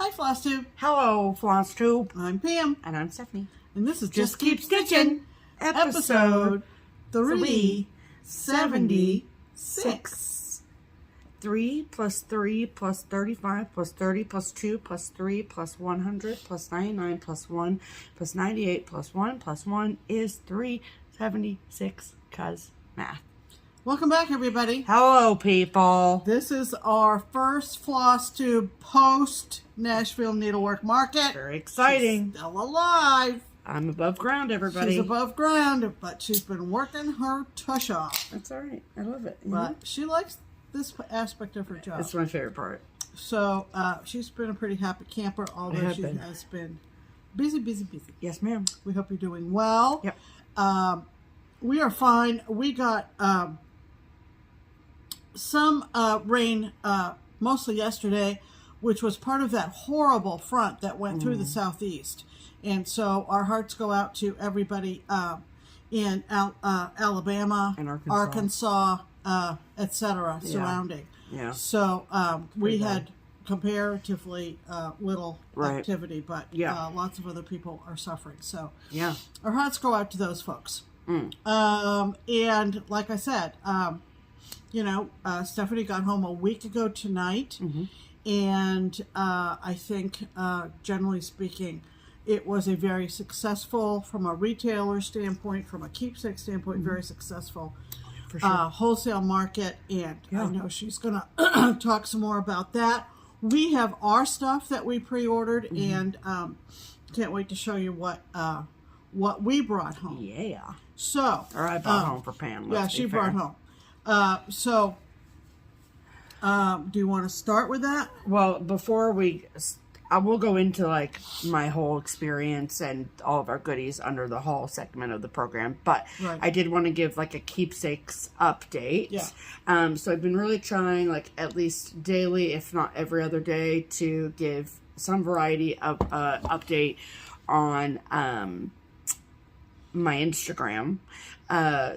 Hi, FlossTube. Hello, FlossTube. I'm Pam. And I'm Stephanie. And this is Just Keep Stitching, episode 376. 3 plus 3 plus 35 plus 30 plus 2 plus 3 plus 100 plus 99 plus 1 plus 98 plus 1 is 376, cuz math. Welcome back, everybody. Hello, people. This is our first FlossTube post Nashville Needlework Market. Very exciting. She's still alive. I'm above ground, everybody. She's above ground, but she's been working her tush off. That's all right. I love it. But she likes this aspect of her job. It's my favorite part. So she's been a pretty happy camper, although she has been busy. Yes, ma'am. We hope you're doing well. Yep. We are fine. We got some rain mostly yesterday, which was part of that horrible front that went through the southeast. And so our hearts go out to everybody in Alabama, and Arkansas, etc., surrounding. Yeah. So we had comparatively little activity, but lots of other people are suffering. So yeah, our hearts go out to those folks. And like I said, Stephanie got home a week ago tonight, and I think, generally speaking, it was a very successful, from a retailer standpoint, from a keepsake standpoint, very successful wholesale market, and I know she's going to talk some more about that. We have our stuff that we pre-ordered, and can't wait to show you what we brought home. Yeah. So, or I brought home for Pam. Yeah, she brought home. Do you want to start with that? Well, before I will go into like my whole experience and all of our goodies under the haul segment of the program, but I did want to give like a keepsakes update. Yeah. So I've been really trying, like at least daily, if not every other day, to give some variety of update on my Instagram.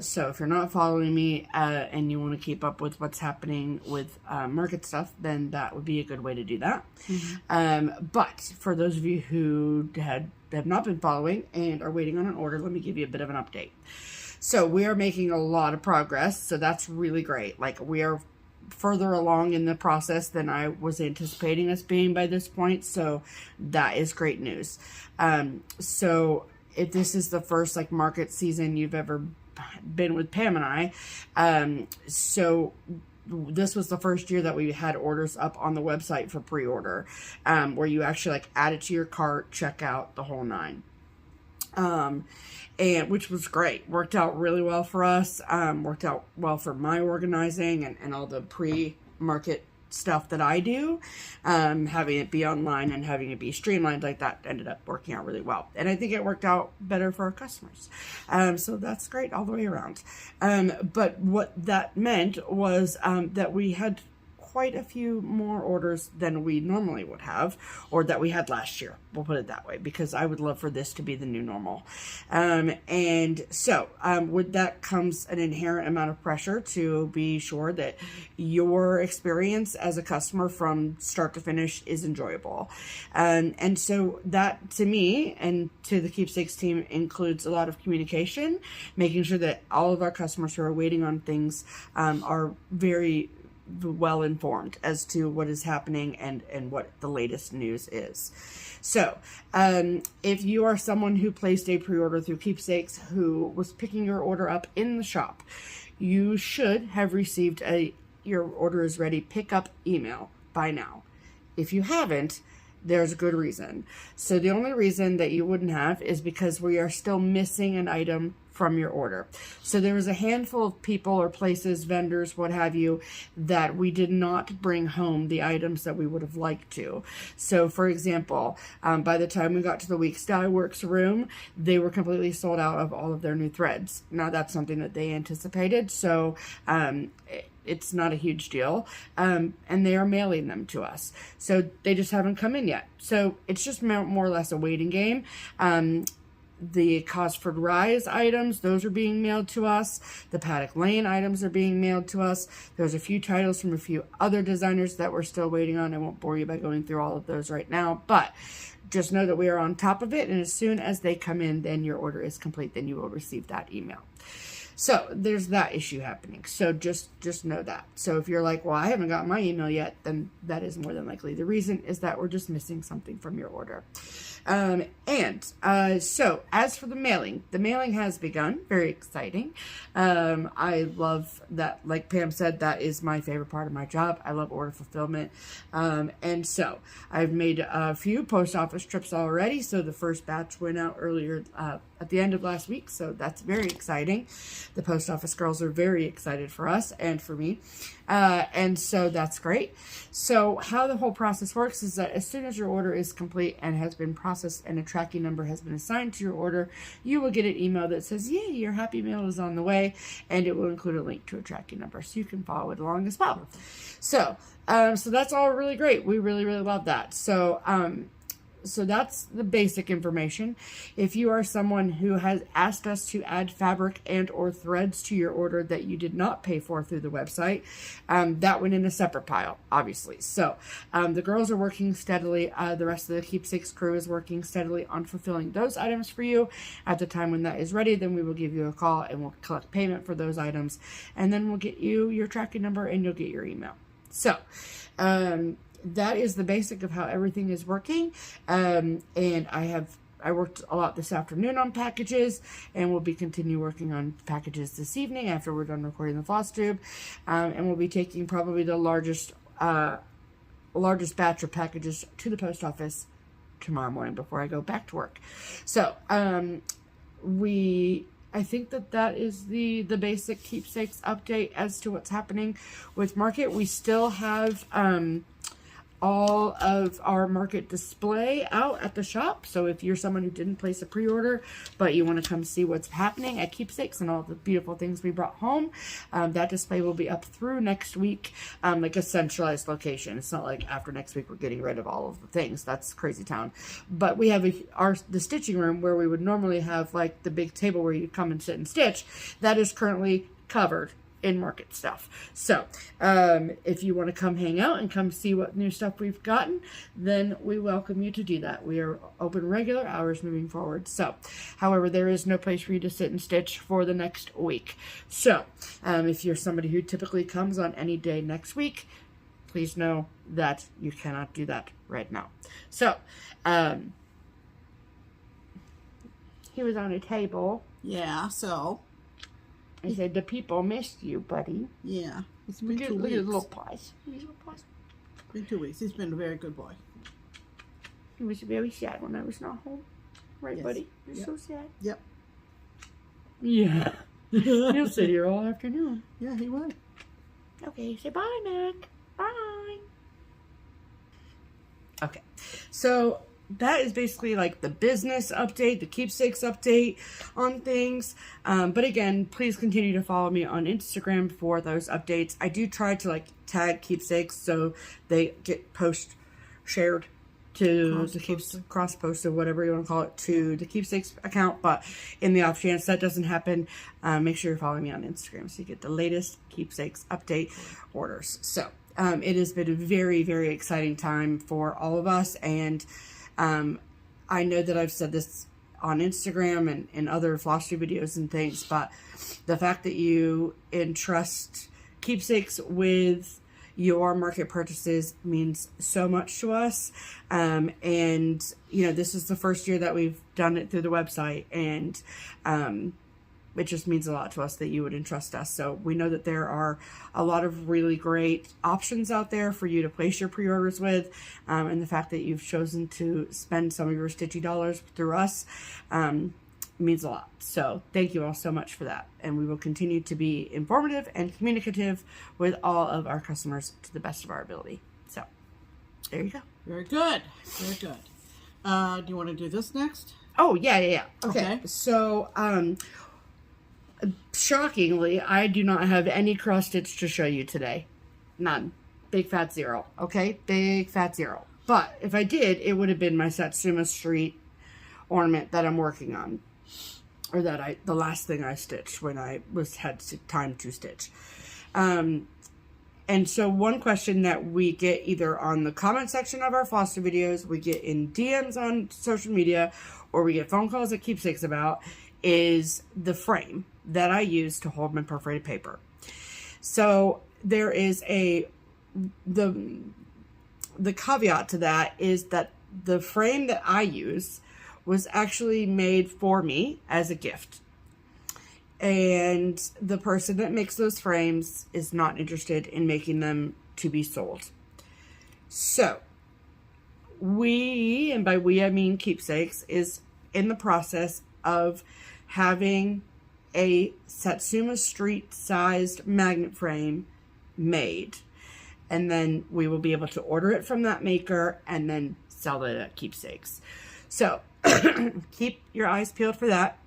So if you're not following me and you want to keep up with what's happening with market stuff, then that would be a good way to do that. But for those of you who have not been following and are waiting on an order, let me give you a bit of an update. So we are making a lot of progress, so that's really great. Like, we are further along in the process than I was anticipating us being by this point, so that is great news. So if this is the first like market season you've ever been with Pam and I, so this was the first year that we had orders up on the website for pre-order, where you actually like add it to your cart, check out, the whole nine. And which was great. Worked out really well for us. Worked out well for my organizing and all the pre-market stuff that I do. Having it be online and having it be streamlined like that ended up working out really well. And I think it worked out better for our customers. So that's great all the way around. But what that meant was that we had quite a few more orders than we normally would have, or that we had last year. We'll put it that way, because I would love for this to be the new normal. And so with that comes an inherent amount of pressure to be sure that your experience as a customer from start to finish is enjoyable. And so that, to me and to the Keepsakes team, includes a lot of communication, making sure that all of our customers who are waiting on things are very well informed as to what is happening and what the latest news is. So if you are someone who placed a pre-order through Keepsakes who was picking your order up in the shop, you should have received a "your order is ready" pickup email by now. If you haven't, there's a good reason. So the only reason that you wouldn't have is because we are still missing an item from your order. So there was a handful of people or places, vendors, what have you, that we did not bring home the items that we would have liked to. So for example, by the time we got to the Weeks Dye Works room, they were completely sold out of all of their new threads. Now that's something that they anticipated, so it's not a huge deal, and they are mailing them to us. So they just haven't come in yet. So it's just more or less a waiting game. The Cosford Rise items, those are being mailed to us. The Paddock Lane items are being mailed to us. There's a few titles from a few other designers that we're still waiting on. I won't bore you by going through all of those right now, but just know that we are on top of it, and as soon as they come in, then your order is complete, then you will receive that email. So there's that issue happening. So just know that. So if you're like, well, I haven't got my email yet, then that is more than likely the reason is that we're just missing something from your order. So as for the mailing has begun. Very exciting. I love that. Like Pam said, that is my favorite part of my job. I love order fulfillment. And so I've made a few post office trips already. So the first batch went out earlier, at the end of last week. So that's very exciting. The post office girls are very excited for us and for me. And so that's great. So how the whole process works is that as soon as your order is complete and has been processed and a tracking number has been assigned to your order, you will get an email that says, yay, your happy mail is on the way, and it will include a link to a tracking number so you can follow it along as well. So that's all really great. We really, really love that. So that's the basic information. If you are someone who has asked us to add fabric and or threads to your order that you did not pay for through the website, that went in a separate pile, obviously. So the girls are working steadily. The rest of the Keepsakes crew is working steadily on fulfilling those items for you. At the time when that is ready, then we will give you a call and we'll collect payment for those items. And then we'll get you your tracking number and you'll get your email. So, that is the basic of how everything is working. And I worked a lot this afternoon on packages, and we'll be continue working on packages this evening after we're done recording the FlossTube. And we'll be taking probably the largest batch of packages to the post office tomorrow morning before I go back to work. So, I think that is the basic Keepsakes update as to what's happening with Market. We still have all of our Market display out at the shop. So if you're someone who didn't place a pre-order, but you want to come see what's happening at Keepsakes and all the beautiful things we brought home, that display will be up through next week, like a centralized location. It's not like after next week we're getting rid of all of the things. That's crazy town. But we have the stitching room where we would normally have like the big table where you come and sit and stitch. That is currently covered in Market stuff. So if you want to come hang out and come see what new stuff we've gotten, then we welcome you to do that. We are open regular hours moving forward. So however, there is no place for you to sit and stitch for the next week. So if you're somebody who typically comes on any day next week, please know that you cannot do that right now. So he was on a table. Yeah, so I said, the people missed you, buddy. yeah, it's been 2 weeks. Look at his little paws. It's been 2 weeks. He's been a very good boy. He was very sad when I was not home. Right, Yes. buddy? He was Yep. so sad. Yep. Yeah. He'll sit here all afternoon. Yeah, he would. Okay, say bye, Mac. Bye. Okay, so that is basically like the business update, the Keepsakes update on things. But again, please continue to follow me on Instagram for those updates. I do try to like tag Keepsakes so they get shared to the cross-posted, whatever you want to call it, to the Keepsakes account. But in the off chance that doesn't happen, make sure you're following me on Instagram so you get the latest Keepsakes update orders. So it has been a very, very exciting time for all of us, and I know that I've said this on Instagram and in other FlossTube videos and things, but the fact that you entrust Keepsakes with your Market purchases means so much to us. And, you know, this is the first year that we've done it through the website, and it just means a lot to us that you would entrust us. So we know that there are a lot of really great options out there for you to place your pre-orders with. And the fact that you've chosen to spend some of your stitchy dollars through us means a lot. So thank you all so much for that. And we will continue to be informative and communicative with all of our customers to the best of our ability. So there you go. Very good. Very good. Do you want to do this next? Oh, yeah. Okay. So, shockingly, I do not have any cross stitch to show you today. None. Big fat zero. Okay? Big fat zero. But if I did, it would have been my Satsuma Street ornament that I'm working on. or the last thing I stitched when I had time to stitch. And so one question that we get either on the comment section of our FlossTube videos, we get in DMs on social media, or we get phone calls at Keepsakes about, is the frame that I use to hold my perforated paper. So there is the caveat to that is that the frame that I use was actually made for me as a gift. And the person that makes those frames is not interested in making them to be sold. So we, and by we I mean Keepsakes, is in the process of having a Satsuma Street sized magnet frame made. And then we will be able to order it from that maker and then sell it at Keepsakes. So keep your eyes peeled for that.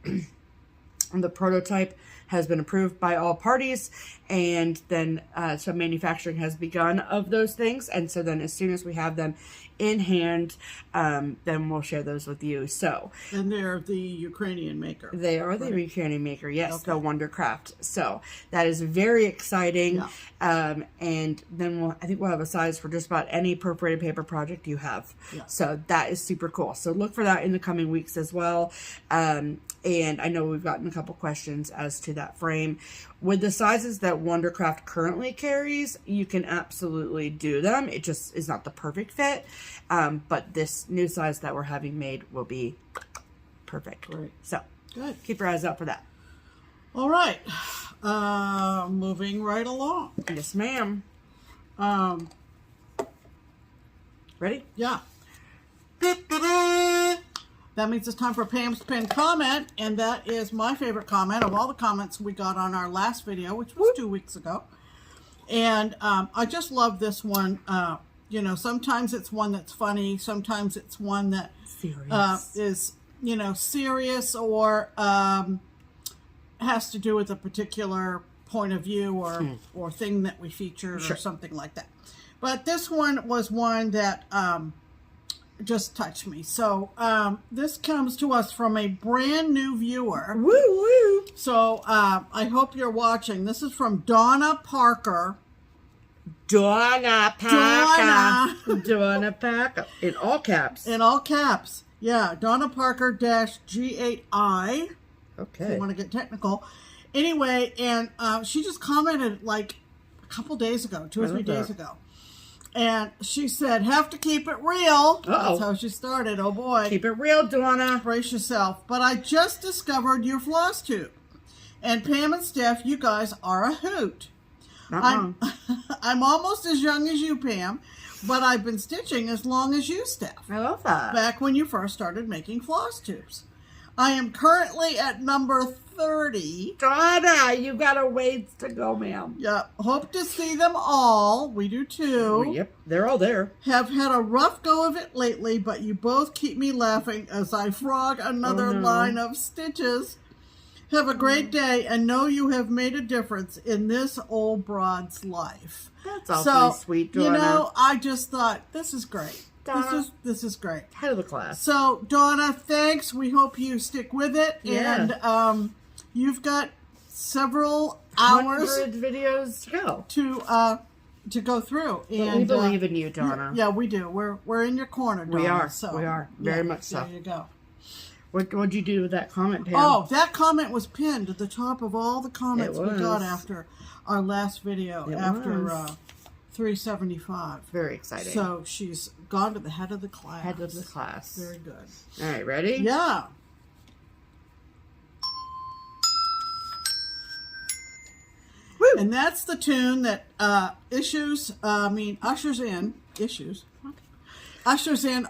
The prototype has been approved by all parties, and then some manufacturing has begun of those things. And so then as soon as we have them in hand, then we'll share those with you. So, and they're the Ukrainian maker. They are the Ukrainian maker, yes, okay. The Wondercraft. So that is very exciting. Yeah. And then I think we'll have a size for just about any perforated paper project you have. Yeah. So that is super cool. So look for that in the coming weeks as well. And I know we've gotten a couple questions as to that frame. With the sizes that Wondercraft currently carries, you can absolutely do them. It just is not the perfect fit. But this new size that we're having made will be perfect. Great. So good. Keep your eyes out for that. All right. Moving right along. Yes, ma'am. Ready? Yeah. That means it's time for Pam's pinned comment, and that is my favorite comment of all the comments we got on our last video, which was 2 weeks ago. And I just love this one. You know, sometimes it's one that's funny, sometimes it's one that is, you know, serious or has to do with a particular point of view or thing that we featured or something like that. But this one was one that just touched me. So this comes to us from a brand new viewer. Woo woo. So I hope you're watching. This is from Donna Parker. Donna Parker. Donna Parker. In all caps. In all caps. Yeah. Donna Parker -G8I. Okay. If you want to get technical. Anyway, and she just commented like a couple days ago, 2 or 3 days ago. And she said, have to keep it real. That's how she started. Oh, boy. Keep it real, Donna. Brace yourself. But I just discovered your FlossTube. And Pam and Steph, you guys are a hoot. Not wrong. I'm almost as young as you, Pam, but I've been stitching as long as you, Steph. I love that. Back when you first started making FlossTubes. I am currently at number 30. Donna, you got a ways to go, ma'am. Yeah, hope to see them all. We do too. Well, yep, they're all there. Have had a rough go of it lately, but you both keep me laughing as I frog another line of stitches. Have a great day, and know you have made a difference in this old broad's life. That's awfully sweet, Donna. You know, I just thought, this is great. Donna, this is great. Head of the class. So, Donna, thanks. We hope you stick with it. Yeah. And you've got several hours 100 videos to go to go through. And we believe in you, Donna. Yeah, we do. We're in your corner, Donna. We are. So, we are. Very much so. There you go. What'd you do with that comment, Pam? Oh, that comment was pinned at the top of all the comments we got after our last video, after 375. Very exciting. So she's gone to the head of the class. Head of the class. Very good. All right, ready? Yeah. Woo! And that's the tune that ushers in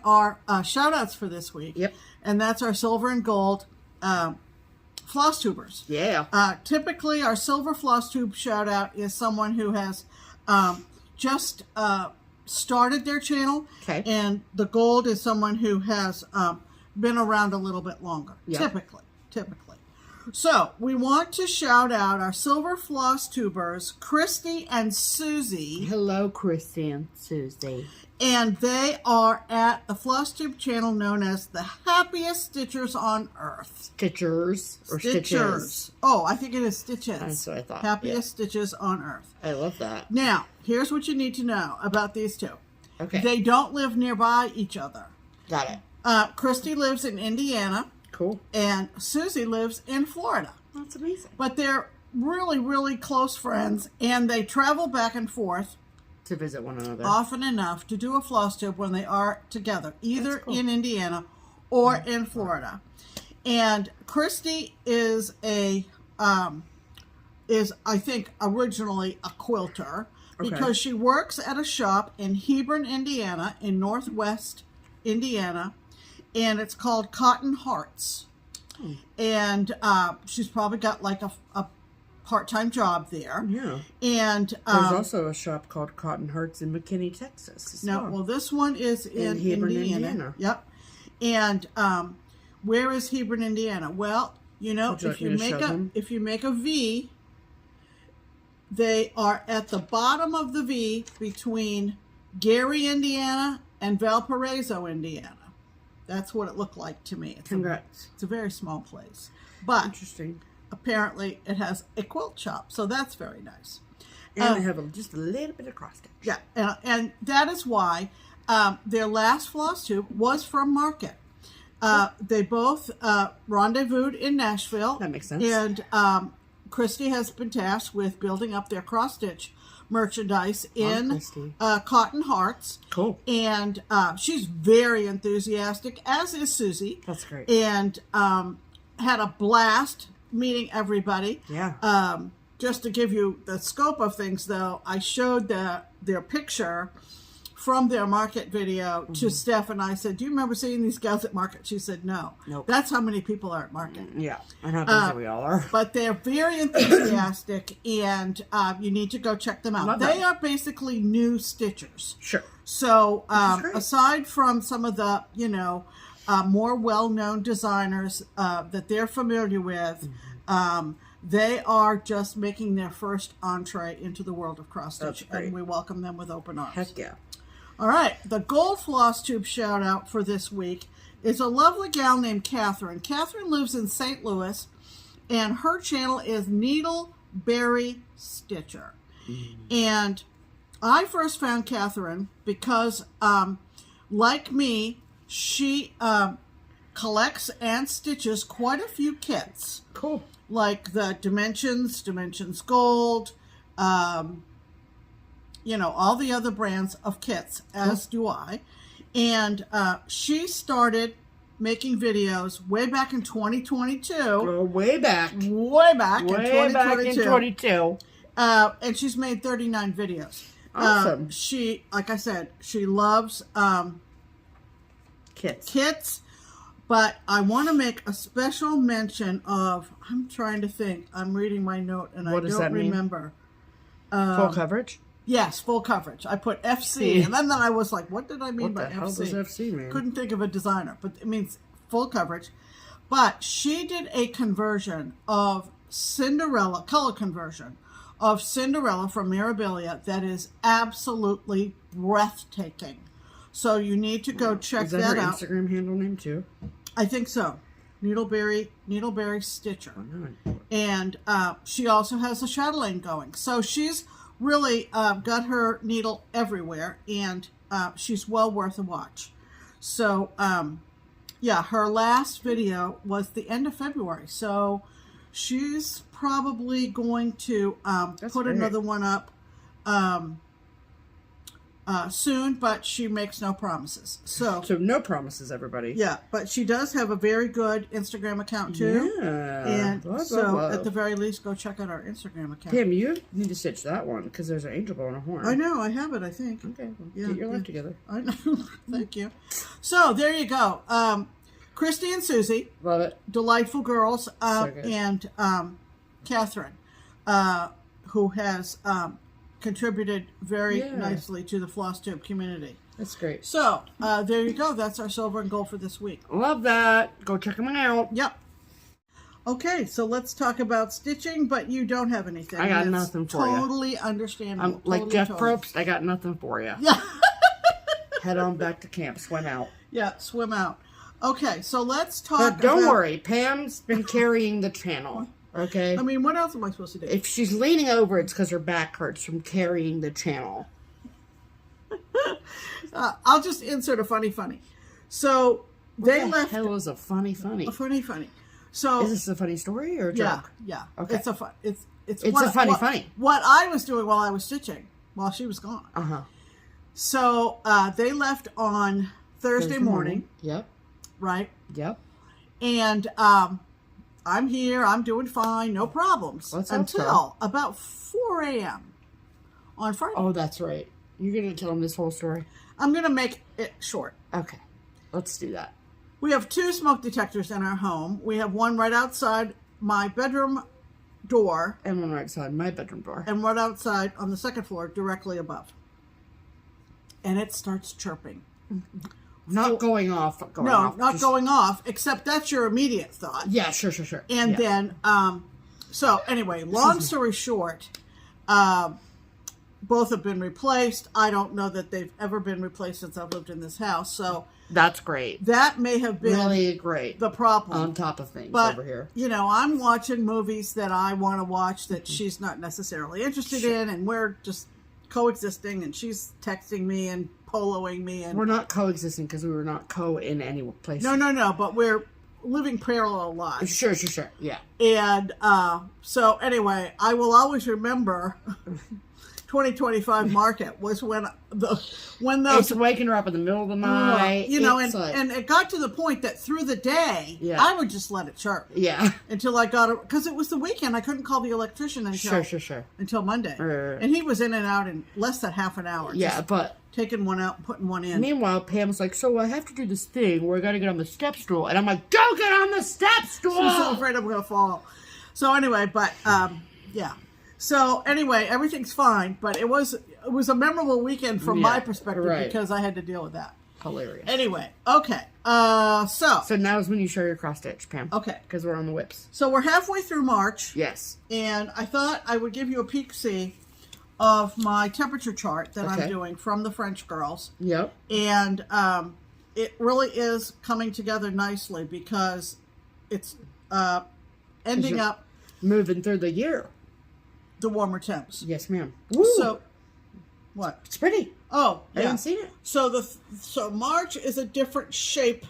our shout outs for this week. Yep. And that's our silver and gold FlossTubers. Yeah. Typically, our silver FlossTube shout out is someone who has just started their channel. Okay. And the gold is someone who has been around a little bit longer. Yep. Typically. So we want to shout out our silver floss tubers, Christy and Susie. Hello, Christy and Susie. And they are at the FlossTube channel known as the happiest stitchers on earth. Stitchers or stitches? Oh, I think it is stitches. That's what I thought. Happiest stitches on earth. I love that. Now, here's what you need to know about these two. Okay. They don't live nearby each other. Got it. Christy lives in Indiana. Cool. And Susie lives in Florida. That's amazing. But they're really, really close friends, and they travel back and forth to visit one another often enough to do a floss tube when they are together, either in Indiana or in Florida. And Christy is I think originally a quilter because she works at a shop in Hebron, Indiana, in Northwest Indiana, and it's called Cotton Hearts. And she's probably got like a part-time job there. Yeah. And there's also a shop called Cotton Hearts in McKinney, Texas. Well, this one is in Hebron, Indiana. Yep. And where is Hebron, Indiana? Well, you know, if you make a V, they are at the bottom of the V between Gary, Indiana, and Valparaiso, Indiana. That's what it looked like to me. Congrats. It's a very small place, but interesting. Apparently, it has a quilt shop, so that's very nice. And they have just a little bit of cross stitch. Yeah, and that is why their last floss tube was from Market. They both rendezvoused in Nashville. That makes sense. And Christy has been tasked with building up their cross stitch merchandise in Cotton Hearts. Cool. And she's very enthusiastic, as is Susie. That's great. And had a blast meeting everybody. Yeah. Just to give you the scope of things, though, I showed their picture from their Market video to Steph, and I said, do you remember seeing these gals at Market? She said, no. Nope. That's how many people are at Market. Yeah, and how busy we all are. But they're very enthusiastic, and you need to go check them out. They are basically new stitchers. Sure. So aside from some of the, more well-known designers that they're familiar with, they are just making their first entree into the world of cross-stitch, and we welcome them with open arms. Heck yeah. All right, the gold floss tube shout-out for this week is a lovely gal named Kathryn. Kathryn lives in St. Louis, and her channel is Needleberry Stitcher. And I first found Kathryn because, like me, she collects and stitches quite a few kits. Cool. Like the Dimensions Gold, all the other brands of kits, as do I. And she started making videos way back in 2022. Way back in 2022. And she's made 39 videos. Awesome. She, like I said, she loves kits. But I want to make a special mention of, I'm trying to think. I'm reading my note and I don't remember. Full coverage? Yes, full coverage. I put FC. And then I was like, what did I mean by FC? What the hell does FC mean? Couldn't think of a designer, but it means full coverage. But she did a conversion of Cinderella, color conversion of Cinderella from Mirabilia that is absolutely breathtaking. So you need to go check that out. Is that her Instagram handle name too? I think so. Needleberry Stitcher. Oh, no. And she also has a chatelaine going. So she's really got her needle everywhere, and she's well worth a watch. So, her last video was the end of February. So she's probably going to put another one up soon, but she makes no promises. So no promises, everybody. Yeah, but she does have a very good Instagram account too. Yeah. And at the very least, go check out our Instagram account. Pam, you need to stitch that one because there's an angel bow and a horn. I know, I have it, I think. Okay, well, get your life together. I know. Thank you. So there you go. Christy and Susie. Love it. Delightful girls. So good. And Kathryn, who has contributed very nicely to the FlossTube community. That's great. So, there you go. That's our silver and gold for this week. Love that. Go check them out. Yep. Okay, so let's talk about stitching, but you don't have anything. I got It's nothing for you. Totally understandable. Like Jeff Probst, I got nothing for you. Yeah. Head on back to camp. Swim out. Yeah, swim out. Okay, so let's talk But don't worry. Pam's been carrying the channel. Okay? I mean, what else am I supposed to do? If she's leaning over, it's because her back hurts from carrying the channel. I'll just insert a funny. So, they What the left... hell is a funny? A funny. So... Is this a funny story or a joke? Yeah. Okay. It's a fun... It's a funny. What I was doing while I was stitching, while she was gone. Uh-huh. So, they left on Thursday morning. Yep. Right? Yep. And I'm here. I'm doing fine. No problems. Until about 4 a.m. on Friday. Oh, that's right. You're going to tell them this whole story? I'm going to make it short. Okay. Let's do that. We have 2 smoke detectors in our home. We have one right outside my bedroom door. And one right outside my bedroom door. And one outside on the second floor, directly above. And it starts chirping. Not going off. Not going off, except that's your immediate thought. Yeah, sure. And then, so anyway, long story short, both have been replaced. I don't know that they've ever been replaced since I've lived in this house. So that's great. That may have been really great. The problem. On top of things over here. You know, I'm watching movies that I want to watch that she's not necessarily interested in, and we're just coexisting, and she's texting me and poloing me. And we're not coexisting because we were not in any place. No, but we're living parallel lives. Sure, yeah. And so anyway, I will always remember 2025 market was when those it's waking her up in the middle of the night. You know, and it got to the point that through the day, I would just let it chirp. Yeah. Until I got it, because it was the weekend. I couldn't call the electrician until until Monday. And he was in and out in less than half an hour. Yeah, but taking one out, putting one in. Meanwhile, Pam's like, so I have to do this thing where I got to get on the step stool. And I'm like, go get on the step stool! She's so afraid I'm going to fall. So anyway, but yeah. So anyway, everything's fine, but it was a memorable weekend from my perspective because I had to deal with that. Hilarious. Anyway, okay. So now is when you show your cross stitch, Pam. Okay. Because we're on the whips. So we're halfway through March. Yes. And I thought I would give you a peek-see of my temperature chart that I'm doing from the French girls. Yep. And it really is coming together nicely because it's ending up moving through the year. The warmer temps. Yes, ma'am. So, what? It's pretty. Oh, I haven't seen it. So March is a different shape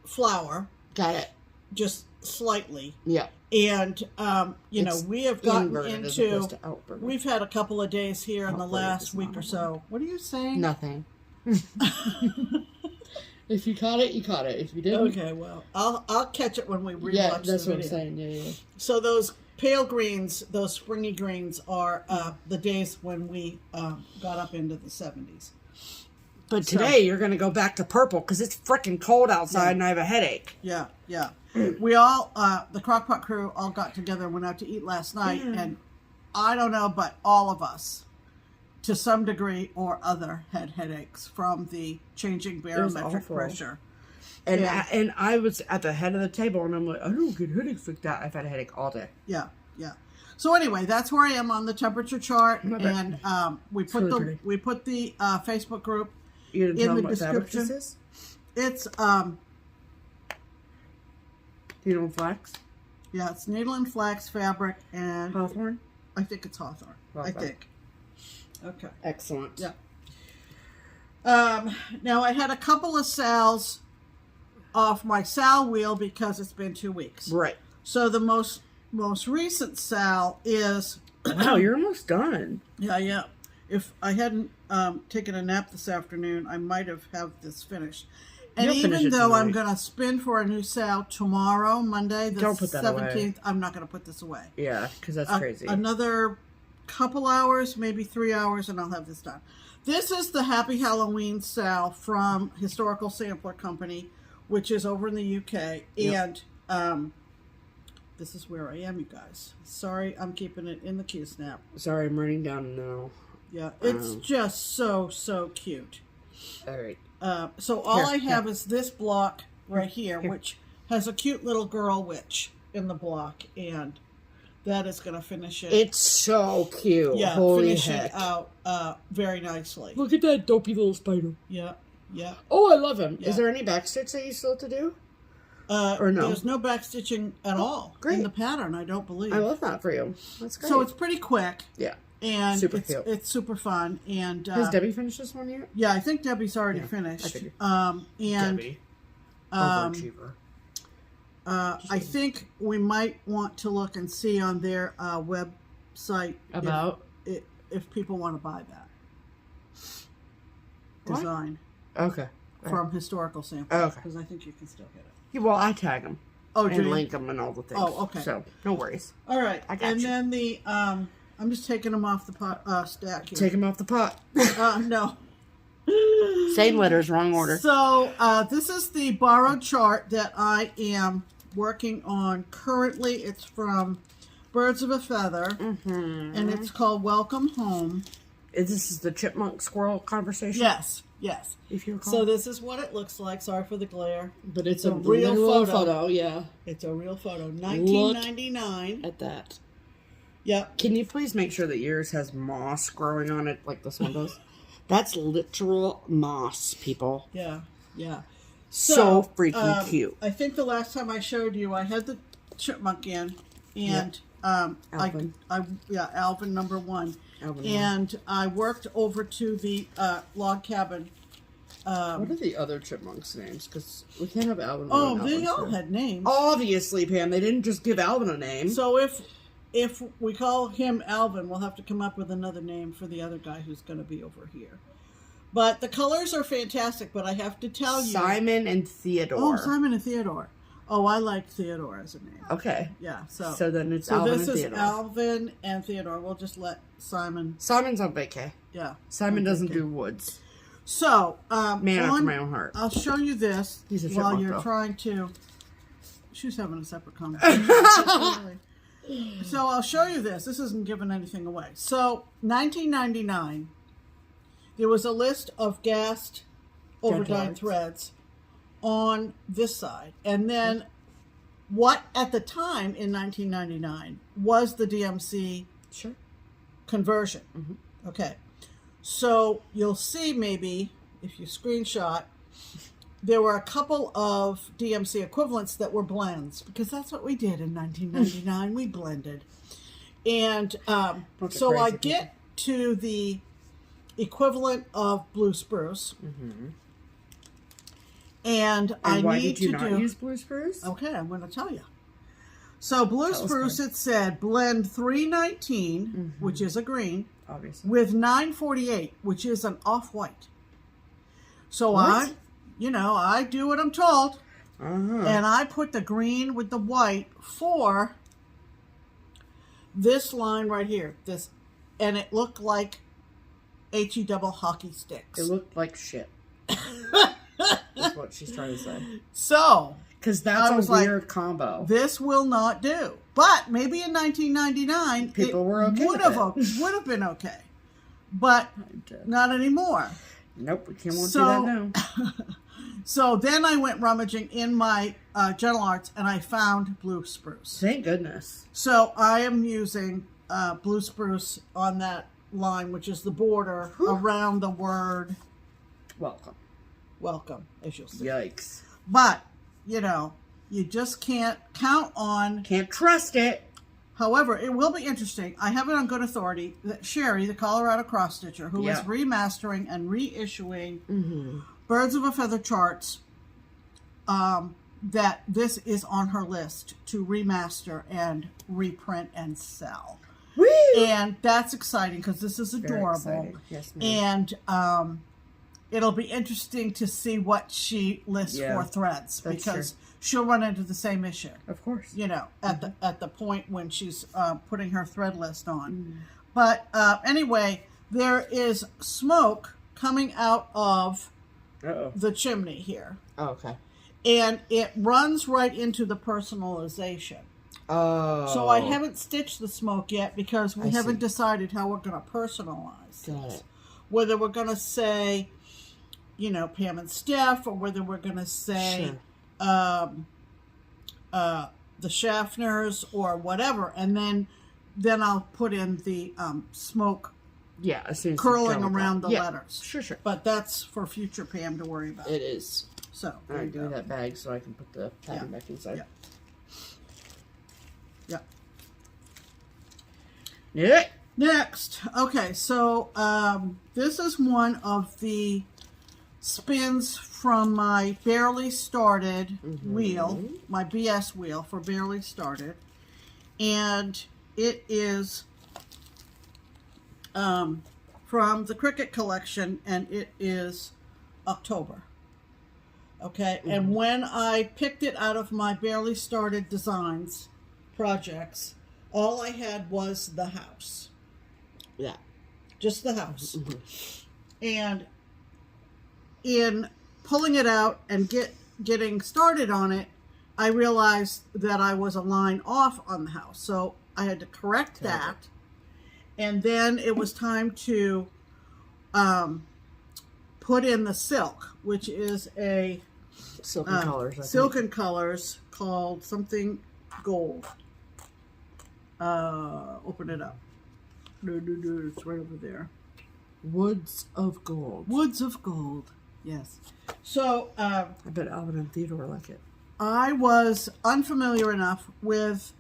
flower. Got it. Just slightly. Yeah. And you know, we have gotten into. We've had a couple of days here in the last week or so. What are you saying? Nothing. If you caught it, you caught it. If you didn't, okay. Well, I'll catch it when we rewatch the video. That's what I'm saying. Yeah. So those pale greens, those springy greens, are the days when we got up into the 70s. But today you're going to go back to purple because it's freaking cold outside and I have a headache. Yeah. We all, the Crockpot crew, all got together and went out to eat last night, and I don't know, but all of us, to some degree or other, had headaches from the changing barometric pressure. And I was at the head of the table, and I'm like, I don't get headaches like that. I've had a headache all day. Yeah. So anyway, that's where I am on the temperature chart, and we put the Facebook group in the description. This is? It's needle and flax. Yeah, it's needle and flax fabric and hawthorn. I think it's hawthorn. I think. Okay. Excellent. Yeah. Now I had a couple of SALs off my SAL wheel because it's been 2 weeks. Right. So the most recent SAL is. Wow, you're almost done. Yeah. If I hadn't taken a nap this afternoon, I might have this finished. And even though I'm going to spin for a new SAL tomorrow, Monday, the 17th, I'm not going to put this away. Yeah, because that's crazy. Another couple hours, maybe 3 hours, and I'll have this done. This is the Happy Halloween SAL from Historical Sampler Company, which is over in the UK. Yep. And this is where I am, you guys. Sorry, I'm keeping it in the Q-snap. Sorry, I'm writing down now. Yeah, it's just so cute. All right. So all I have is this block right here, which has a cute little girl witch. in the block, and that is going to finish it. It's so cute. Yeah, Holy finish heck. it out very nicely. Look at that dopey little spider. Yeah, yeah. Oh, I love him. Yeah. Is there any backstitch that you still have to do? Or no? There's no backstitching at all in the pattern, I don't believe. I love that for you. That's great. So it's pretty quick. Yeah. And super cute. It's super fun. And has Debbie finished this one yet? Yeah, I think Debbie's already finished. I figured. And Debbie. Overachiever. I think we might want to look and see on their website about if people want to buy that design. Okay. From historical samples. Okay. Because I think you can still get it. Yeah, well, I tag them. Oh, and link them and all the things. Oh, okay. So no worries. All right. I got you. And then I'm just taking them off the pot stack here. Take them off the pot. No. Same letters, wrong order. So this is the borrowed chart that I am working on currently. It's from Birds of a Feather, and it's called Welcome Home. This is the chipmunk squirrel conversation? Yes, yes. If you recall. So this is what it looks like. Sorry for the glare. But it's a real photo. Yeah. It's a real photo. 1999. Look at that. Yep. Can you please make sure that yours has moss growing on it like this one does? That's literal moss, people. Yeah, yeah. So freaking cute. I think the last time I showed you, I had the chipmunk in, and Alvin. Alvin #1. Alvin and I worked over to the log cabin. What are the other chipmunks' names? Because we can't have Alvin. Oh, they all had names. Obviously, Pam. They didn't just give Alvin a name. So if we call him Alvin, we'll have to come up with another name for the other guy who's going to be over here. But the colors are fantastic, but I have to tell you... Simon and Theodore. Oh, Simon and Theodore. Oh, I like Theodore as a name. Okay. Yeah, so then it's Alvin and Theodore. So this is Alvin and Theodore. We'll just let Simon... Simon's on vacay. Yeah. Simon doesn't do woods. So, man after my own heart. I'll show you this He's a while chipmunk, you're though. trying to... She's having a separate conversation. So I'll show you this. This isn't giving anything away. So 1999, there was a list of gassed overdyed threads on this side. And then what at the time in 1999 was the DMC conversion. Okay. So you'll see maybe if you screenshot, there were a couple of DMC equivalents that were blends, because that's what we did in 1999. We blended. And so I get to the equivalent of blue spruce. And I why need did you to not use blue spruce? Okay, I'm going to tell you. So blue spruce, it said blend 319, which is a green, obviously, with 948, which is an off-white. So I do what I'm told, and I put the green with the white for this line right here. This, and it looked like HE double hockey sticks. It looked like shit. That's what she's trying to say. So, because that's a weird combo. This will not do. But maybe in 1999, people were okay. Would have been okay, but not anymore. Nope, we can't do that now. So then I went rummaging in my Gentle Arts and I found blue spruce. Thank goodness. So I am using blue spruce on that line, which is the border around the word welcome. Welcome, as you'll see. Yikes. But, you just can't count on... Can't trust it. However, it will be interesting. I have it on good authority that Sherry, the Colorado cross stitcher, who is remastering and reissuing Birds of a Feather charts, that this is on her list to remaster and reprint and sell. Woo! And that's exciting because this is adorable. Yes, ma'am. And it'll be interesting to see what she lists for threads, because she'll run into the same issue. Of course. At the point when she's putting her thread list on. But anyway, there is smoke coming out of the chimney here. Oh, okay. And it runs right into the personalization. Oh. So I haven't stitched the smoke yet because we haven't decided how we're going to personalize this. Whether we're going to say, Pam and Steph, or whether we're going to say the Schaffners or whatever, and then I'll put in the smoke Yeah, as soon as curling around the letters. Sure. But that's for future Pam to worry about. It is. So All right, give me that bag so I can put the pattern back inside. Yeah. Next, okay, so this is one of the spins from my Barely Started wheel, my BS wheel for Barely Started, and it is from the Cricut collection, and it is October. Okay, and when I picked it out of my Barely Started Designs projects, all I had was the house. Yeah. Just the house. And in pulling it out and getting started on it, I realized that I was a line off on the house. So I had to correct that. And then it was time to put in the silk, which is a Silken Colors. Silken Colors called something gold. Open it up. It's right over there. Woods of Gold. Woods of Gold. Yes. So I bet Alvin and Theodore like it. I was unfamiliar enough with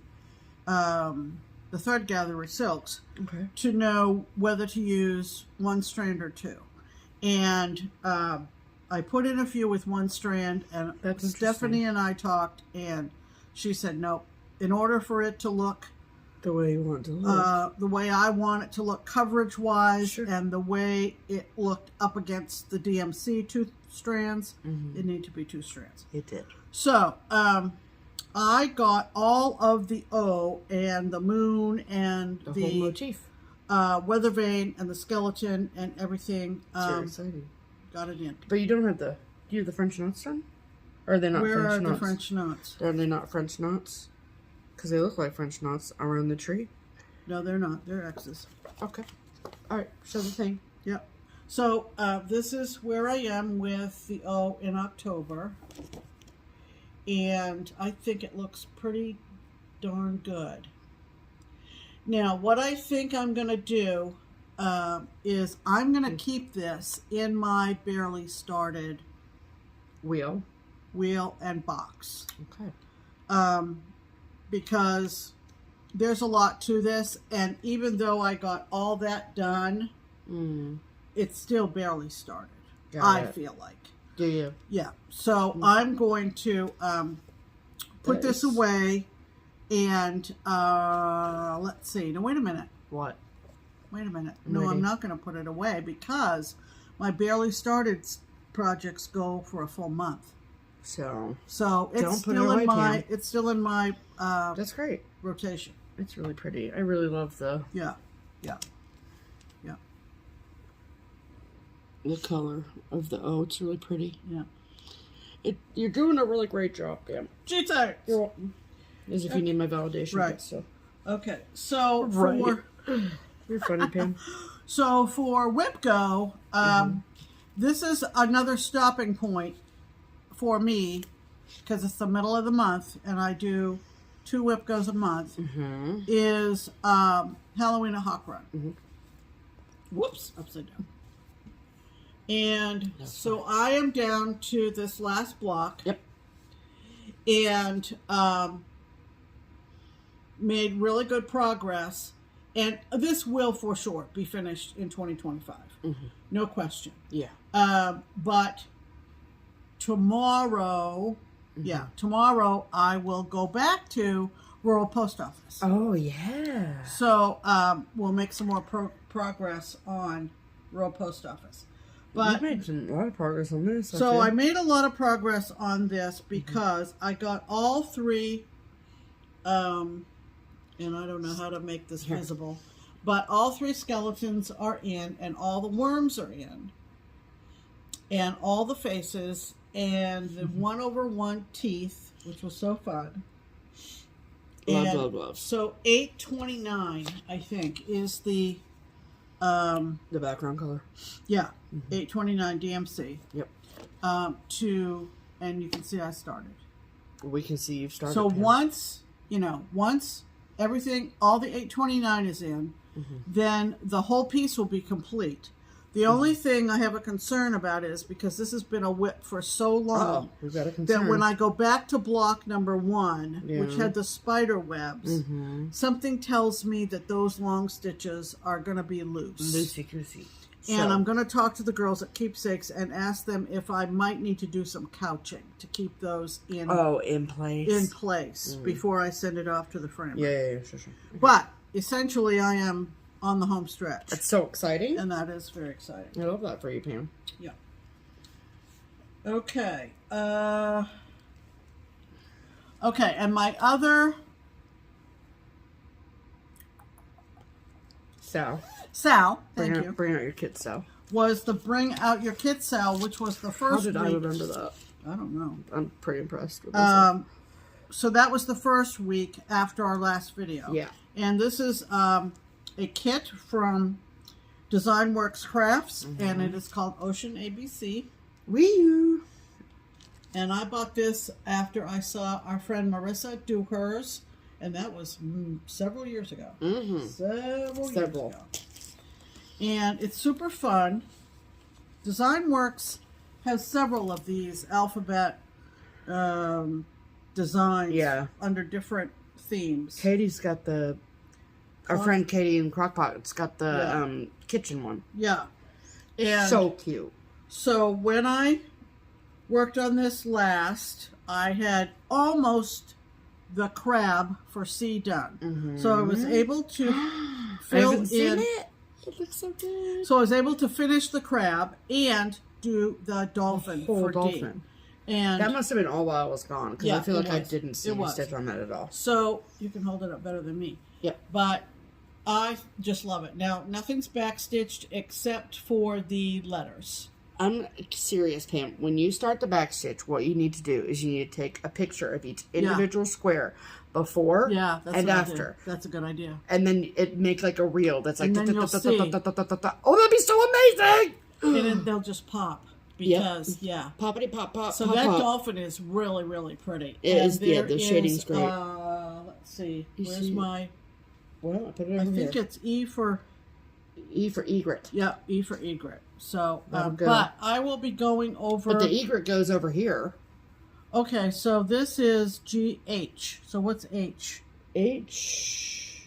the thread gatherer silks to know whether to use one strand or two. And I put in a few with one strand, and Stephanie and I talked, and she said, nope, in order for it to look the way you want it to look. The way I want it to look coverage-wise, and the way it looked up against the DMC 2 strands, it needed to be 2 strands. It did. So, I got all of the O and the moon and the whole motif. Weather vane and the skeleton and everything. It's very exciting. Got it in. But you don't have the... Do you have the French knots done? Or are they not French knots? Where are the French knots? Are they not French knots? Because they look like French knots around the tree. No, they're not. They're X's. Okay. All right. Show the thing. Yep. So this is where I am with the O in October. And I think it looks pretty darn good. Now, what I think I'm going to do is I'm going to keep this in my Barely Started wheel and box. Okay. Because there's a lot to this, and even though I got all that done, it's still barely started. I feel like. Do you? Yeah. So I'm going to put this away, and let's see. Now, wait a minute. What? Wait a minute. No, I'm not going to put it away because my Barely Started projects go for a full month. So it's still in my that's great rotation. It's really pretty. I really love the the color of the O. It's really pretty. Yeah. You're doing a really great job, Pam. You're welcome. As if you need my validation. Right. So. Okay. So for you're funny, Pam. So for WhipGo, this is another stopping point for me, because it's the middle of the month and I do 2 WhipGos a month, is Halloween a Hawk Run. Whoops, upside down. And so I am down to this last block. Yep. And made really good progress. And this will for sure be finished in 2025. No question. Yeah. But tomorrow, tomorrow I will go back to rural post office. Oh, yeah. So we'll make some more progress on rural post office. But you made a lot of progress on this. So I made a lot of progress on this because I got all 3, and I don't know how to make this visible, but all 3 skeletons are in, and all the worms are in, and all the faces, and the 1/1 teeth, which was so fun. Love. So 829, I think, is the background color. Yeah, 829 DMC. Yep. And you can see I started. We can see you've started. So Pam. once you know, once everything, all the 829 is in, then the whole piece will be complete. The only thing I have a concern about is because this has been a whip for so long we've got a concern. that when I go back to block number 1, which had the spider webs, something tells me that those long stitches are going to be loose. Loosey-goosey. And I'm going to talk to the girls at Keepsakes and ask them if I might need to do some couching to keep those in place before I send it off to the framer. Yeah, sure. Okay. But essentially, I am on the home stretch. That's so exciting. And that is very exciting. I love that for you, Pam. Yeah. Okay. Okay, and my other... Sal, thank you. Bring Out Your Kits SAL. Was the Bring Out Your Kits SAL, which was the first week. How did I remember that? I don't know. I'm pretty impressed with myself. So that was the first week after our last video. Yeah. And this is a kit from DesignWorks Crafts, and it is called Ocean ABC. Wee! And I bought this after I saw our friend Marissa do hers, and that was several years ago. Several years ago. And it's super fun. DesignWorks has several of these alphabet designs under different themes. Katie's got our friend Katie in Crockpot's got the kitchen one. Yeah. And so cute. So when I worked on this last, I had almost the crab for C done. So I was able to fill in it. It looks so good. So I was able to finish the crab and do the dolphin for D. And that must have been all while I was gone, because I feel like I didn't see any stitch on that at all. So you can hold it up better than me. Yep. But I just love it. Now, nothing's backstitched except for the letters. I'm serious, Pam. When you start the backstitch, what you need to do is you need to take a picture of each individual square before and after. That's a good idea. And then it make like a reel that's like, and then you'll see. Oh, that'd be so amazing! And then they'll just pop. Because, Poppity pop, pop, so pop, that pop. dolphin is really, really pretty. It is, the shading's great. Let's see. Where's my... Well, I put it over here. I think it's E for egret. Yeah, E for egret. So, but I will be going over... But the egret goes over here. Okay, so this is GH. So what's H? H...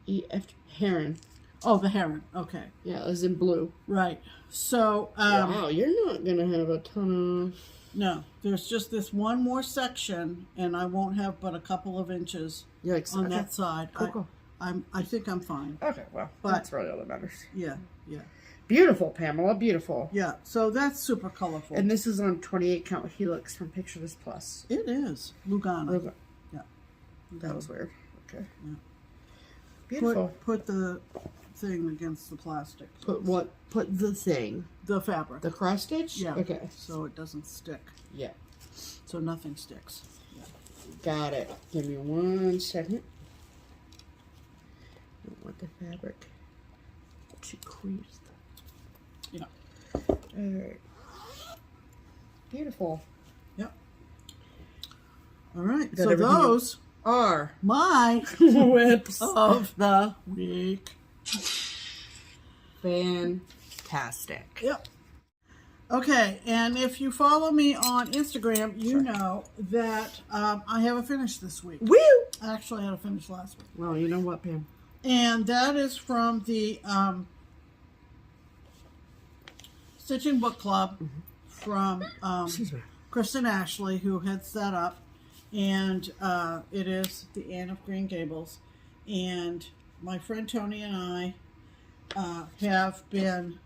E, F, heron. Oh, the heron. Okay. Yeah, it was in blue. Right. So, wow, you're not going to have a ton of... No, there's just this one more section, and I won't have but a couple of inches on that side. Cool. I think I'm fine. Okay, well, that's really all that matters. Yeah. Beautiful, Pamela, beautiful. Yeah, so that's super colorful. And this is on 28 count helix from Picture This Plus. It is. Lugana. Yeah. That was weird. Okay. Yeah. Beautiful. Put the thing against the plastic. Put what? Put the thing. The fabric. The cross stitch? Yeah. Okay. So it doesn't stick. Yeah. So nothing sticks. Yeah. Got it. Give me 1 second. I don't want the fabric to crease. Yeah. Alright. Beautiful. Yep. Alright. So those are my whips of the week. Fantastic. Yep. Okay, and if you follow me on Instagram, you know that I have a finish this week. Woo! I actually had a finish last week. Well, you know what, Pam? And that is from the Stitching Book Club from Kristen Ashley, who heads that up. And it is the Anne of Green Gables. And my friend Tony and I have been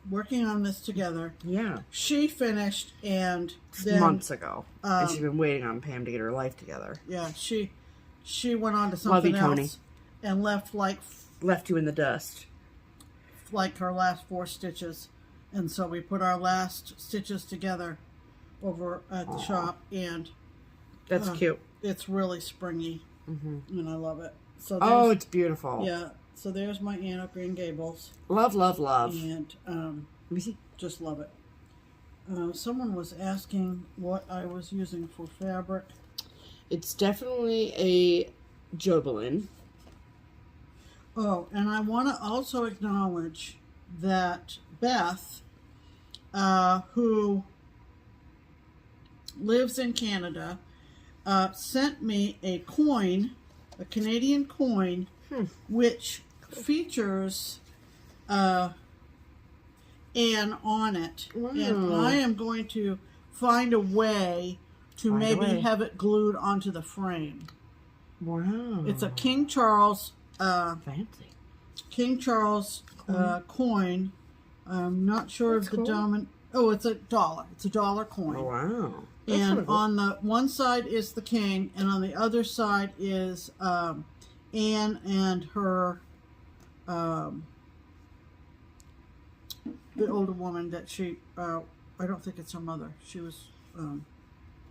working on this together. Yeah. She finished, and then months ago. And she's been waiting on Pam to get her life together. Yeah, she went on to something else. Tony. And left you in the dust. Like her last 4 stitches. And so we put our last stitches together over at the shop, and that's cute. It's really springy, and I love it. So it's beautiful. Yeah. So there's my Anne of Green Gables. Love, love, love. And let me see. Just love it. Someone was asking what I was using for fabric. It's definitely a Jobelin. Oh, and I want to also acknowledge that Beth, who lives in Canada, sent me a coin, a Canadian coin, which features Anne on it. Wow. And I am going to find a way to have it glued onto the frame. Wow. It's a King Charles fancy. King Charles coin. I'm not sure of the dominant. Oh, it's $1. It's $1 coin. Oh, wow. And on the one side is the king, and on the other side is Anne and her, the older woman that she, I don't think it's her mother. She was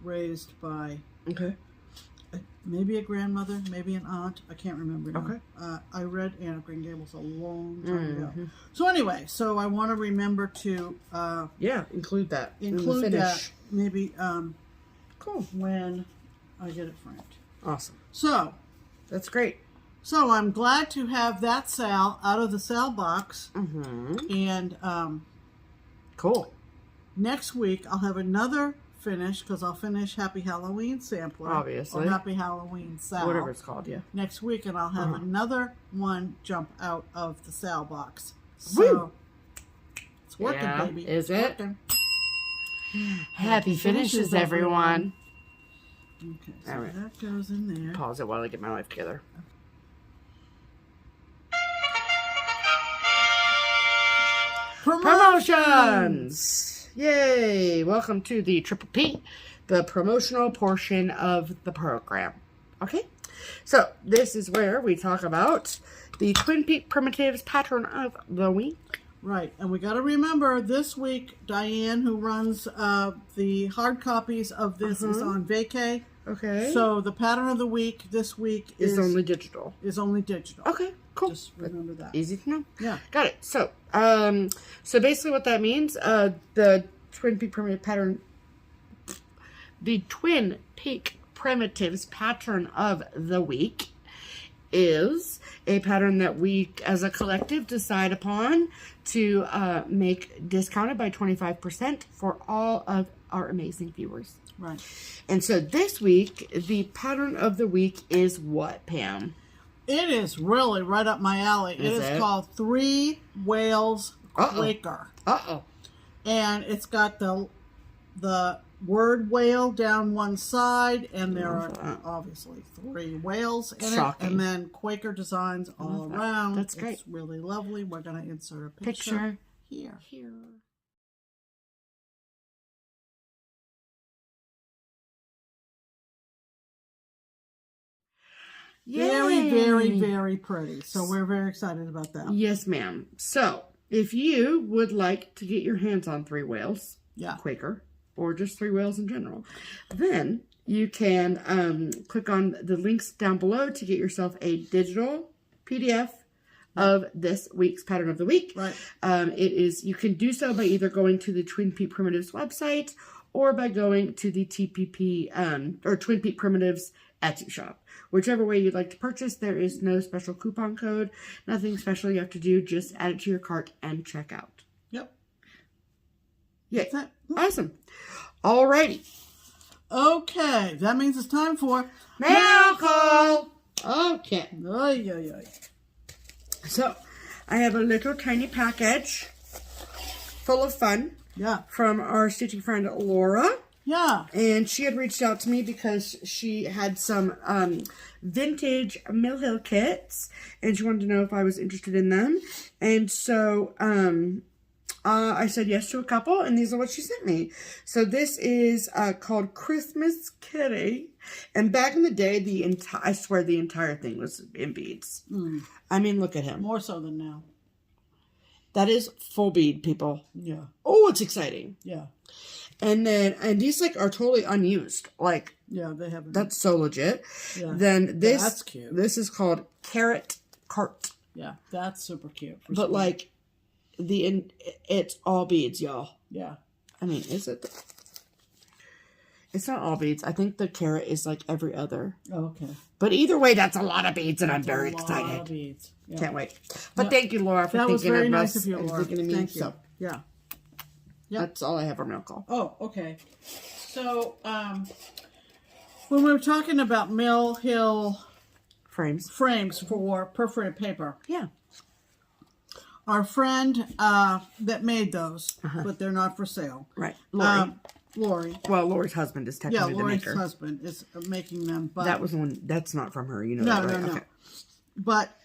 raised by maybe a grandmother, maybe an aunt. I can't remember now. Okay. I read Anne of Green Gables a long time ago. So anyway, so I want to remember to include that. Include that maybe cool when I get it framed. Awesome. So that's great. So I'm glad to have that SAL out of the SAL box. And cool. Next week I'll have another finish, because I'll finish Happy Halloween Sampler. Obviously. Or Happy Halloween SAL. Whatever it's called, yeah. Next week, and I'll have another one jump out of the SAL box. So woo! It's working, baby. Is it's it? Working. Happy finishes, everyone. Okay, so that goes in there. Pause it while I get my life together. Promotions! Yay! Welcome to the Triple P, the promotional portion of the program. Okay? So, this is where we talk about the Twin Peak Primitives pattern of the week. Right, and we got to remember this week, Diane, who runs the hard copies of this, is on vacay. Okay. So the pattern of the week this week is only digital. Okay, cool. Just remember that. Easy to know. Yeah. Got it. So, so basically what that means, the Twin Peak Primitive pattern, the Twin Peak Primitives pattern of the week is a pattern that we as a collective decide upon to make discounted by 25% for all of our amazing viewers. Right. And so this week, the pattern of the week is what, Pam? It is really right up my alley. It is called 3 Whales Quaker. And it's got the word whale down one side, and there are obviously 3 whales in it, and then Quaker designs all around. That's great. It's really lovely. We're going to insert a picture here. Very, very, very pretty. So we're very excited about that. Yes, ma'am. So if you would like to get your hands on 3 whales, Quaker, or just 3 whales in general, then you can click on the links down below to get yourself a digital PDF of this week's pattern of the week. Right. You can do so by either going to the Twin Peak Primitives website or by going to the TPP or Twin Peak Primitives Etsy shop. Whichever way you'd like to purchase, there is no special coupon code. Nothing special you have to do. Just add it to your cart and check out. Yep. Yay. Awesome. Alrighty. Okay. That means it's time for mail call. Okay. So, I have a little tiny package full of fun. Yeah. From our stitching friend Laura. Yeah. And she had reached out to me because she had some vintage Mill Hill kits, and she wanted to know if I was interested in them. And so I said yes to a couple, and these are what she sent me. So this is called Christmas Kitty. And back in the day, I swear the entire thing was in beads. I mean, look at him. More so than now. That is full bead, people. Yeah. Oh, it's exciting. Yeah. And these are totally unused. Yeah, they haven't. That's so legit. Yeah. Then that's cute. This is called Carrot Cart. Yeah, that's super cute. But it's all beads, y'all. Yeah. I mean, is it? It's not all beads. I think the carat is like every other. Oh, okay. But either way, that's a lot of beads, and I'm very A lot excited. of beads. Yeah. Can't wait. But thank you, Laura, for that was thinking very of nice us of you, and Laura. thinking of me. Thank you. So Yeah. Yep. that's all I have for mail call. Oh, okay. So, when we were talking about Mill Hill Frames for perforated paper, Yeah. our friend that made those, but they're not for sale. Right. Lori. Lori. Well, Lori's husband is technically the Lori's maker. husband is making them. But That was one. That's not from her. You know no, that, right? no. Okay. But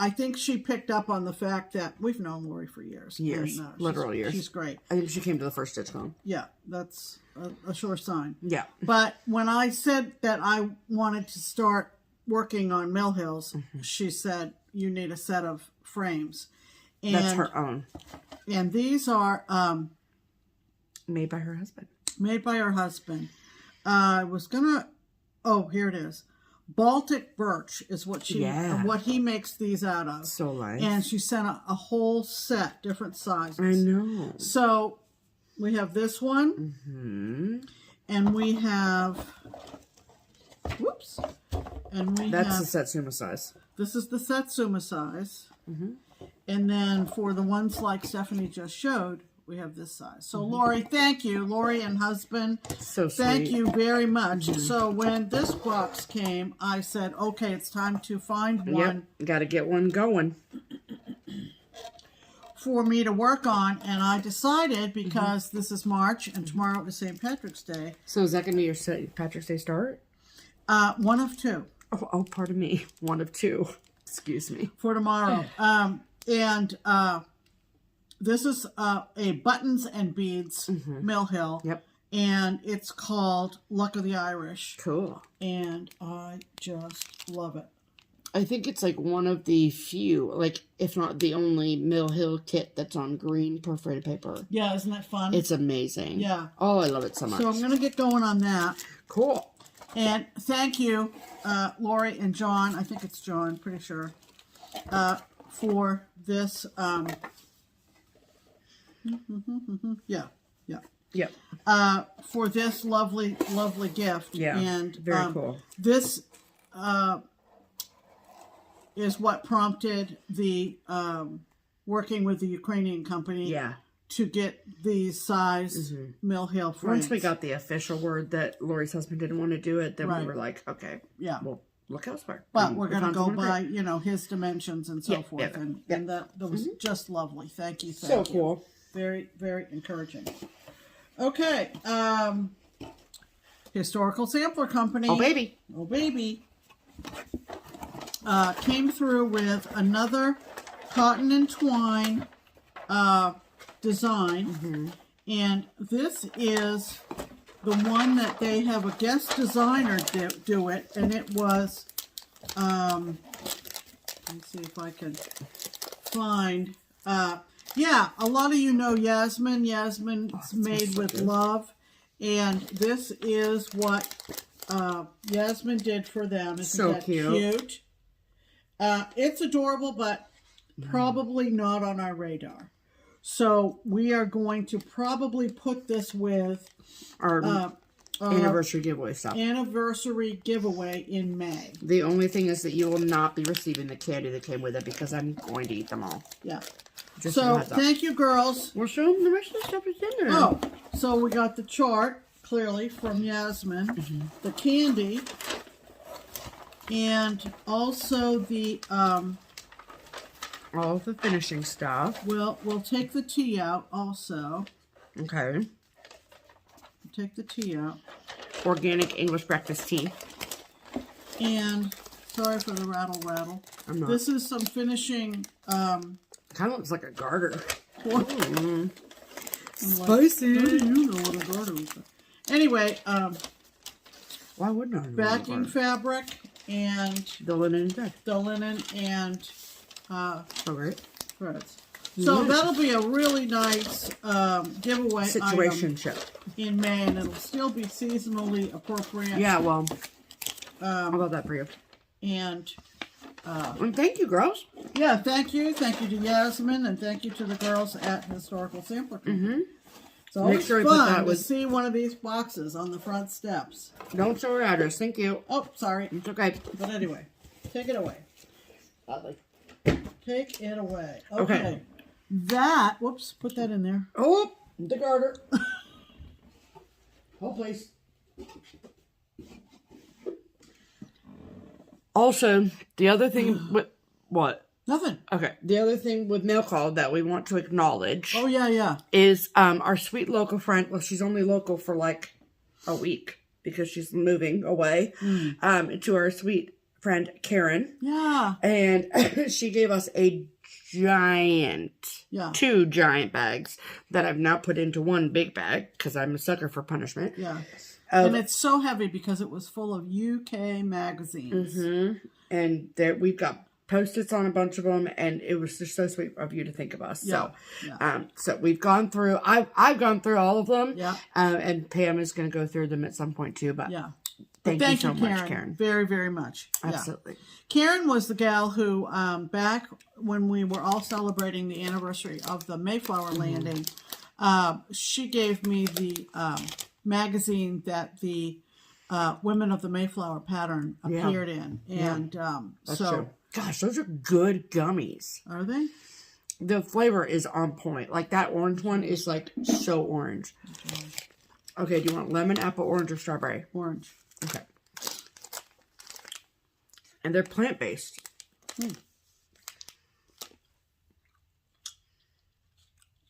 I think she picked up on the fact that we've known Lori for years. Years. And, Literal years. She's great. I think she came to the first StitchCon. Yeah, that's a sure sign. Yeah. But when I said that I wanted to start working on Mill Hills, she said, you need a set of frames. And, That's her own. And these are Made by her husband. made by her husband. I was going to... Oh, here it is. Baltic birch is what what he makes these out of. So nice. And she sent a whole set, different sizes. I know. So we have this one, and we have, whoops, and we That's have, the Satsuma size. this is the Satsuma size, and then for the ones like Stephanie just showed, we have this size. So Lori, thank you, Lori and husband. So sweet. Thank you very much. So when this box came, I said, okay, it's time to find one Got to get one going. for me to work on. And I decided, because this is March and tomorrow is St. Patrick's Day. So is that going to be your St. Patrick's Day start? One of two. Oh, pardon me. One of two. Excuse me. For tomorrow. This is a buttons and beads Mill Hill. Yep. And it's called Luck of the Irish. Cool. And I just love it. I think it's like one of the few, like if not the only Mill Hill kit that's on green perforated paper. Yeah, isn't that fun? It's amazing. Yeah. Oh, I love it so much. So I'm going to get going on that. Cool. And thank you, Lori and John. I think it's John, pretty sure. For this. Yep. For this lovely gift. Yeah. And very cool. This is what prompted the working with the Ukrainian company. Yeah. To get these size Mill Hill frames. Once we got the official word that Lori's husband didn't want to do it, then we were like, okay, well, look elsewhere. But we're going to go by, his dimensions and so forth. Yeah. And that was just lovely. Thank you. So cool. Very, very encouraging. Okay. Historical Sampler Company. Oh, baby. Oh, baby. Came through with another cotton and twine design. And this is the one that they have a guest designer do it. And it was, let me see if I can find, yeah, a lot of you know Yasmin. Yasmin's made with love. And this is what Yasmin did for them. Isn't so that cute? It's adorable, but probably not on our radar. So we are going to probably put this with our anniversary giveaway stuff. Anniversary giveaway in May. The only thing is that you will not be receiving the candy that came with it because I'm going to eat them all. Yeah. Just so thank you, girls. We'll show them the rest of the stuff that's in there. Oh, so we got the chart, clearly, from Yasmin. The candy. And also the... all the finishing stuff. We'll take the tea out also. Okay. Take the tea out. Organic English breakfast tea. And sorry for the rattle. I'm not. This is some finishing. Kind of looks like a garter. Spicy. How do you know what a garter is? Anyway, why wouldn't I? Backing fabric and the linen and thread. The linen and so great. threads. So that'll be a really nice giveaway situation item in May, and it'll still be seasonally appropriate. Yeah, well, how about that for you? And thank you, girls. Yeah, thank you. Thank you to Yasmin, and thank you to the girls at Historical Sampler Company. It's always Make sure I put fun that to with... see one of these boxes on the front steps. Don't show her address. Thank you. Oh, sorry. It's okay. But anyway, take it away. Take it away. Okay. That, whoops, put that in there. Oh, the garter. Hold, please. Also, the other thing with... What? Nothing. Okay. The other thing with mail call that we want to acknowledge... Oh, yeah. ...is our sweet local friend... Well, she's only local for like a week because she's moving away. To our sweet friend, Karen. Yeah. And she gave us a giant... Yeah. 2 giant bags that I've now put into one big bag because I'm a sucker for punishment. Yeah. And it's so heavy because it was full of UK magazines. And there we've got Post-its on a bunch of them, and it was just so sweet of you to think of us. Yeah. So we've gone through. I've gone through all of them. Yeah. And Pam is going to go through them at some point too. But yeah. Thank you so much, Karen. Very, very much. Absolutely. Yeah. Karen was the gal who, back when we were all celebrating the anniversary of the Mayflower landing, she gave me the magazine that the Women of the Mayflower pattern appeared in. And That's true. Gosh, those are good gummies. Are they? The flavor is on point. Like that orange one is like so orange. Okay, do you want lemon, apple, orange, or strawberry? Orange. Okay. And they're plant-based.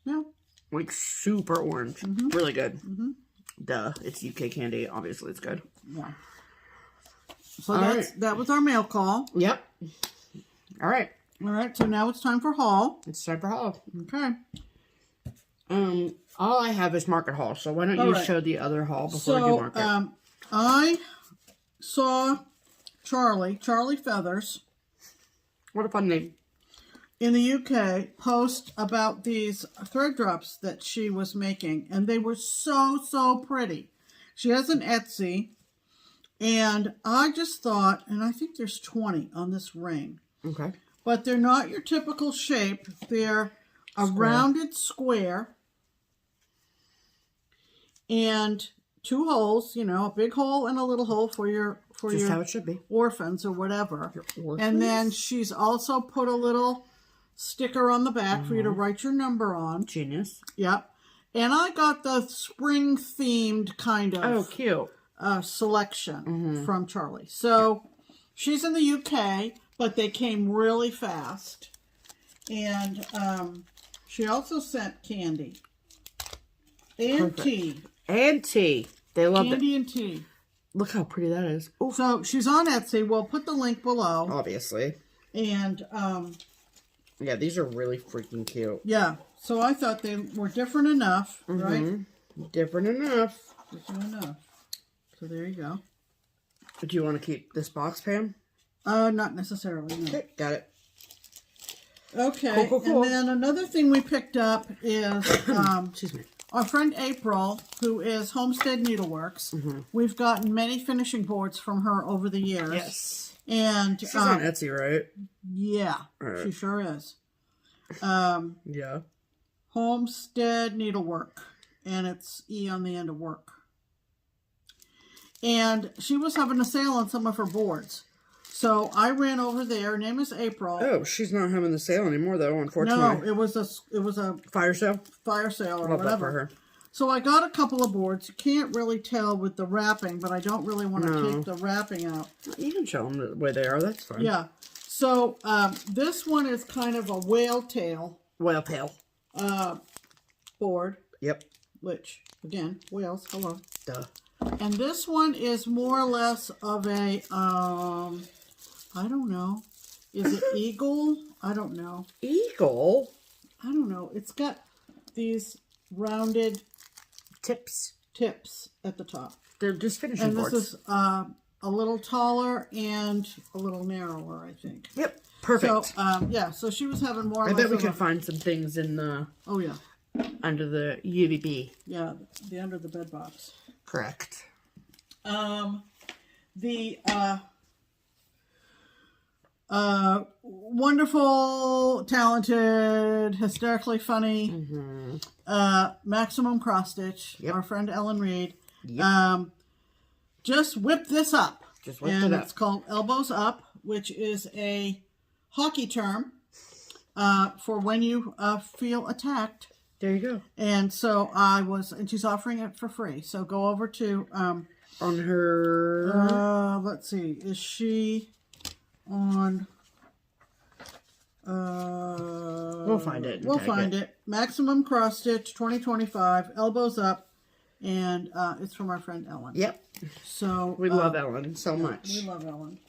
Yeah. Like super orange. Really good. Duh. It's UK candy. Obviously, it's good. Yeah. So that was our mail call. Yep. All right. All right. So now it's time for haul. It's time for haul. Okay. All I have is market haul. So why don't you show the other haul before we do market? I saw Charlie Feathers. What a fun name. In the UK, post about these thread drops that she was making, and they were so pretty. She has an Etsy, and I just thought, and I think there's 20 on this ring. Okay. But they're not your typical shape. They're a rounded square, and 2 holes, a big hole and a little hole for your how it should be. Orphans or whatever. Your orphans? And then she's also put a little sticker on the back for you to write your number on. Genius. Yep. And I got the spring themed kind of cute selection from Charlie. So she's in the UK, but they came really fast. And she also sent candy and tea. And tea. They love it. Candy and tea. Look how pretty that is. Ooh. So she's on Etsy. We'll put the link below. Obviously. And yeah, these are really freaking cute. yeah. So I thought they were different enough, right? Different enough. Different enough. So there you go. Do you want to keep this box, Pam? Not necessarily, no. Okay, got it. Okay. Cool. And then another thing we picked up is Excuse me. Our friend April, who is Homestead Needleworks. We've gotten many finishing boards from her over the years. Yes. And she's on Etsy, right? Yeah, she sure is. Yeah. Homestead Needlework, and it's E on the end of work. And she was having a sale on some of her boards. So I ran over there. Her name is April. Oh, she's not having the sale anymore, though. Unfortunately, no, it was a fire sale. Fire sale or Love whatever. That for her. So I got a couple of boards. You can't really tell with the wrapping, but I don't really want to take the wrapping out. You can show them the way they are. That's fine. Yeah. So this one is kind of a whale tail. Whale tail. Board. Yep. Which again, whales. Hello. Duh. And this one is more or less of a I don't know. Is it eagle? I don't know. Eagle? I don't know. It's got these rounded tips at the top. They're just finishing boards. And this is a little taller and a little narrower, I think. Yep. Perfect. So, yeah. So she was having more. I bet we could find some things in the. Oh yeah. Under the UVB. Yeah, the under the bed box. Wonderful, talented, hysterically funny, maximum cross stitch. Yep. Our friend Ellen Reed. Yep. Just whip this up. Just whipped it up. It's called Elbows Up, which is a hockey term for when you feel attacked. There you go. And so and she's offering it for free. So go over to on her. Let's see, is she on? We'll find it. We'll find it. Maximum cross stitch 2025, elbows up, and it's from our friend Ellen. Yep. So we love Ellen so much. We love Ellen.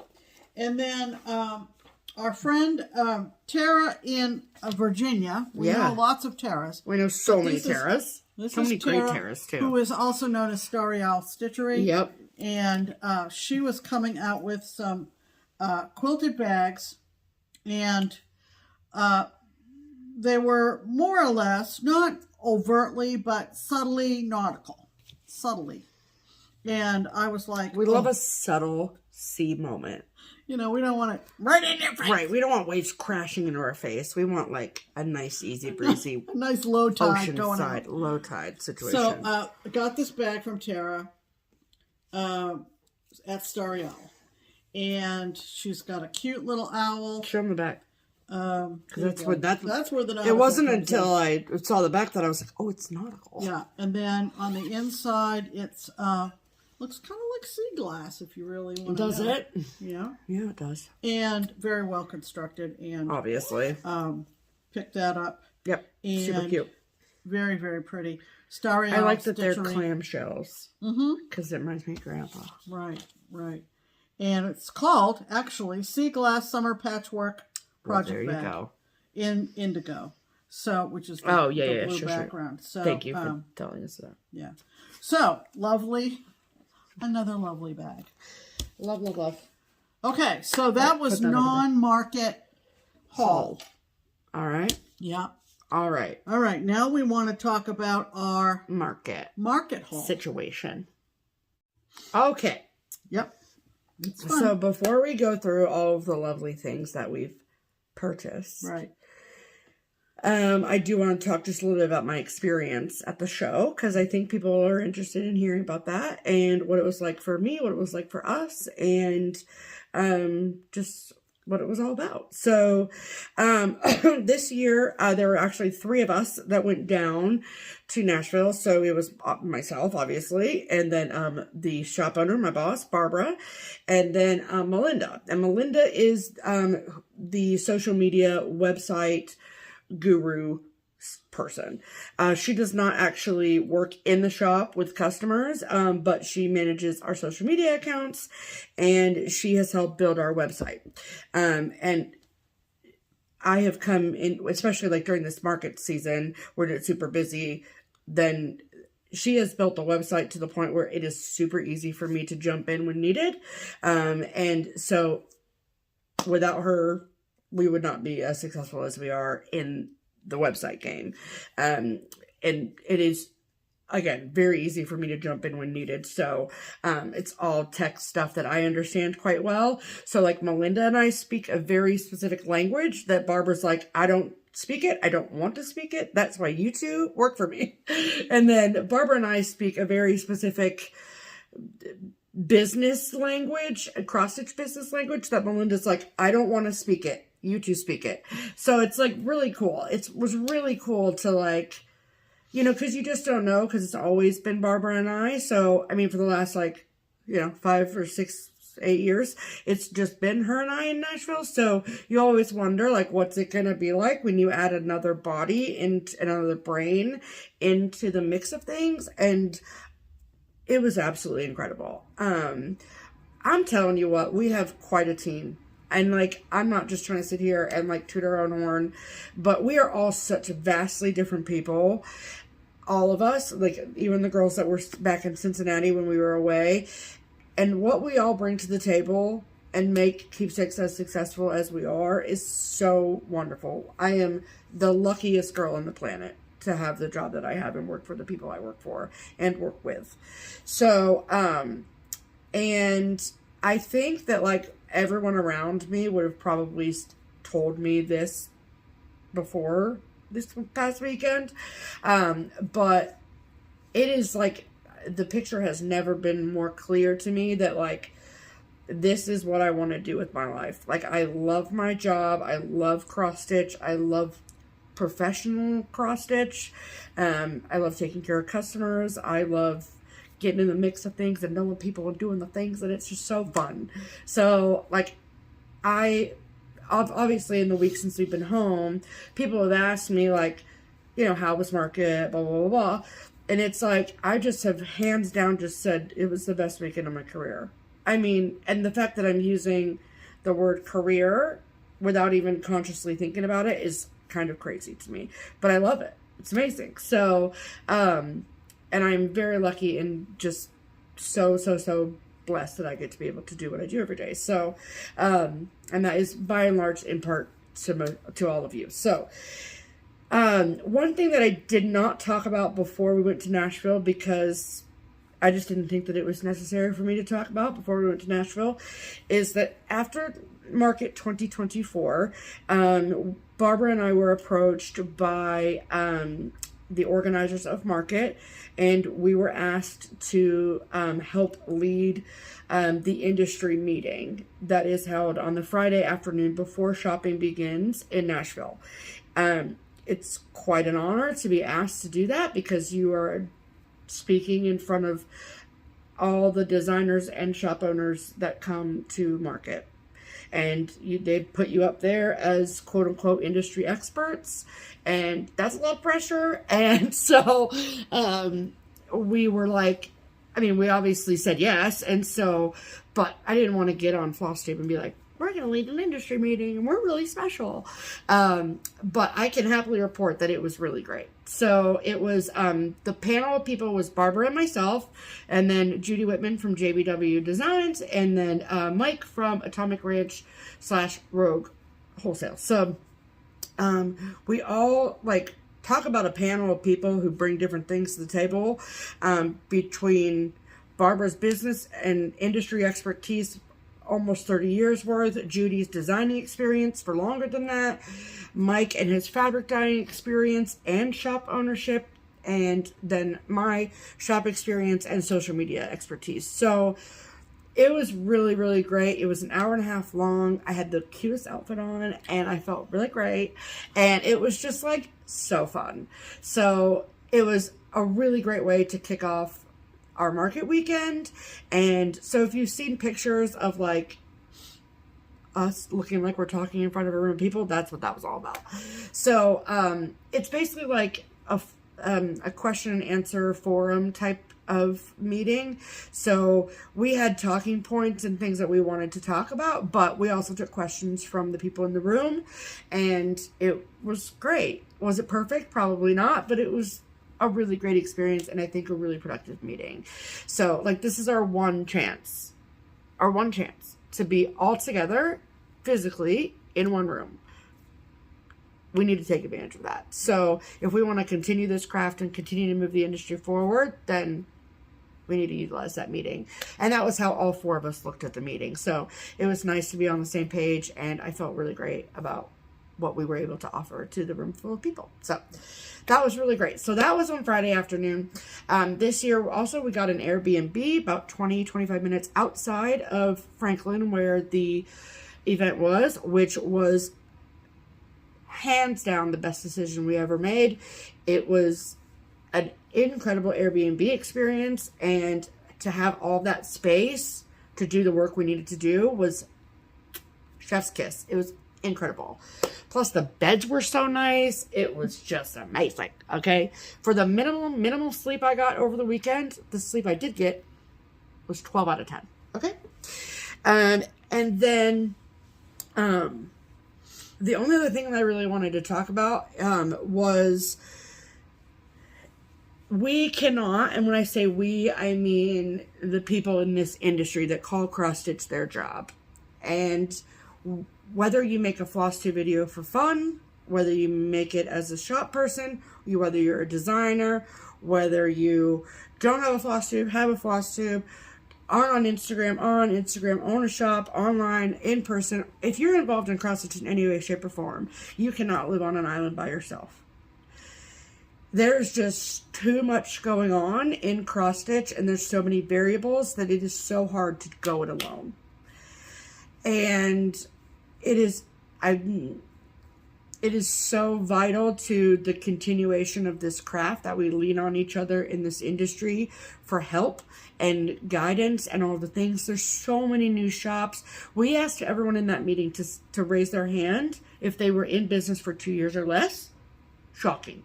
And then our friend Tara in Virginia. We know lots of Taras. We know so many Taras. So many great Taras too. Who is also known as Starry Owl Stitchery. Yep. And she was coming out with some quilted bags, and they were more or less, not overtly, but subtly nautical. Subtly. And I was like... We love a subtle sea moment. You know, we don't want it right in your face. Right. We don't want waves crashing into our face. We want, like, a nice, easy, breezy... a nice low tide going on. Low tide situation. So, I got this bag from Tara at Starry Owl. And she's got a cute little owl. Show them the back. That's where the nautical it wasn't until I saw the back that I was like, oh, it's nautical. Yeah, and then on the inside, it's looks kind of like sea glass if you really want to know. Does it? Yeah. Yeah, it does. And very well constructed, and obviously picked that up. Yep, and super cute. Very, very pretty. Starry Owl I like that stitchery. they're clamshells. Because it reminds me of Grandpa. Right, right. And it's called, actually, Sea Glass Summer Patchwork Project there you Bag go. In indigo. So, which is the blue background. So, thank you for telling us that. Yeah. So, lovely. Another lovely bag. Love, love, love. Okay, so that was non-market haul. All right. Yeah. All right. All right. Now we want to talk about our market haul situation. Okay. Yep. So before we go through all of the lovely things that we've purchased, right? I do want to talk just a little bit about my experience at the show, because I think people are interested in hearing about that and what it was like for me, what it was like for us, and just what it was all about. So this year there were actually 3 of us that went down to Nashville. So it was myself, obviously, and then the shop owner, my boss, Barbara, and then Melinda. And Melinda is the social media website guru person. She does not actually work in the shop with customers, but she manages our social media accounts, and she has helped build our website. And I have come in, especially like during this market season where it's super busy, then she has built the website to the point where it is super easy for me to jump in when needed. And so without her, we would not be as successful as we are in the website game. And it is, again, very easy for me to jump in when needed. So it's all tech stuff that I understand quite well. So like Melinda and I speak a very specific language that Barbara's like, I don't speak it. I don't want to speak it. That's why you two work for me. And then Barbara and I speak a very specific business language, a cross-stitch business language that Melinda's like, I don't want to speak it. You two speak it. So it's like really cool. It was really cool to like, you know, because you just don't know, because it's always been Barbara and I. So, I mean, for the last 5 or 6, 8 years, it's just been her and I in Nashville. So you always wonder, like, what's it going to be like when you add another body and another brain into the mix of things. And it was absolutely incredible. I'm telling you what, we have quite a team. And, like, I'm not just trying to sit here and, like, toot our own horn, but we are all such vastly different people. All of us, like, even the girls that were back in Cincinnati when we were away. And what we all bring to the table and make Keepsakes as successful as we are is so wonderful. I am the luckiest girl on the planet to have the job that I have and work for the people I work for and work with. So, and I think that, like, everyone around me would have probably told me this before this past weekend. But it is like, the picture has never been more clear to me that like, this is what I want to do with my life. Like, I love my job. I love cross stitch. I love professional cross stitch. I love taking care of customers. I love getting in the mix of things and knowing people and doing the things, and it's just so fun. So like, obviously in the week since we've been home, people have asked me like, you know, how was market, blah, blah, blah, blah. And it's like, I just have hands down just said it was the best weekend of my career. I mean, and the fact that I'm using the word career without even consciously thinking about it is kind of crazy to me, but I love it. It's amazing. So, and I'm very lucky and just so blessed that I get to be able to do what I do every day. So, and that is by and large in part to all of you. So, one thing that I did not talk about before we went to Nashville, because I just didn't think that it was necessary for me to talk about before we went to Nashville, is that after Market 2024, Barbara and I were approached by the organizers of Market, and we were asked to help lead the industry meeting that is held on the Friday afternoon before shopping begins in Nashville. It's quite an honor to be asked to do that, because you are speaking in front of all the designers and shop owners that come to Market. And they put you up there as quote unquote industry experts, and that's a lot of pressure. And so we were like, I mean, we obviously said yes. And so, but I didn't want to get on FlossTube and be like, we're going to lead an industry meeting and we're really special. But I can happily report that it was really great. So it was, the panel of people was Barbara and myself, and then Judy Whitman from JBW Designs, and then Mike from Atomic Ranch / Rogue Wholesale. So we all like talk about a panel of people who bring different things to the table, between Barbara's business and industry expertise, almost 30 years worth, Judy's designing experience for longer than that, Mike and his fabric dyeing experience and shop ownership, and then my shop experience and social media expertise. So it was really, really great. It was an hour and a half long. I had the cutest outfit on and I felt really great. And it was just like so fun. So it was a really great way to kick off our market weekend. And so if you've seen pictures of like us looking like we're talking in front of a room of people, that's what that was all about. So it's basically like a question and answer forum type of meeting. So we had talking points and things that we wanted to talk about, but we also took questions from the people in the room, and it was great. Was it perfect? Probably not, but it was a really great experience, and I think a really productive meeting. So like, this is our one chance to be all together physically in one room. We need to take advantage of that. So if we want to continue this craft and continue to move the industry forward, then we need to utilize that meeting. And that was how all four of us looked at the meeting. So it was nice to be on the same page, and I felt really great about what we were able to offer to the room full of people. So that was really great. So that was on Friday afternoon. This year also we got an Airbnb about 20-25 minutes outside of Franklin where the event was, which was hands down the best decision we ever made. It was an incredible Airbnb experience, and to have all that space to do the work we needed to do was chef's kiss. It was incredible. Plus the beds were so nice. It was just amazing. Okay. For the minimal sleep I got over the weekend, the sleep I did get was 12 out of 10. Okay. And then, the only other thing that I really wanted to talk about, was we cannot, and when I say we, I mean the people in this industry that call cross stitch their job. And whether you make a FlossTube video for fun, whether you make it as a shop person, whether you're a designer, whether you don't have a FlossTube, have a FlossTube, on Instagram, own a shop, online, in person. If you're involved in cross stitch in any way, shape, or form, you cannot live on an island by yourself. There's just too much going on in cross stitch, and there's so many variables that it is so hard to go it alone. And it is so vital to the continuation of this craft that we lean on each other in this industry for help and guidance and all the things. There's so many new shops. We asked everyone in that meeting to raise their hand if they were in business for 2 years or less. Shocking.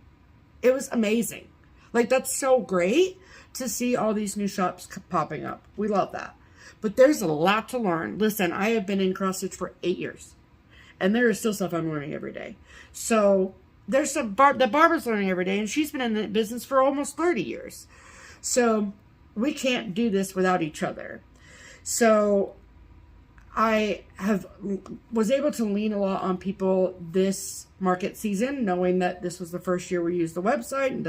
It was amazing. Like, that's so great to see all these new shops popping up. We love that. But there's a lot to learn. Listen, I have been in cross stitch for 8 years. And there is still stuff I'm learning every day. So there's some that Barbara's learning every day, and she's been in the business for almost 30 years. So we can't do this without each other. So I was able to lean a lot on people this market season, knowing that this was the first year we used the website and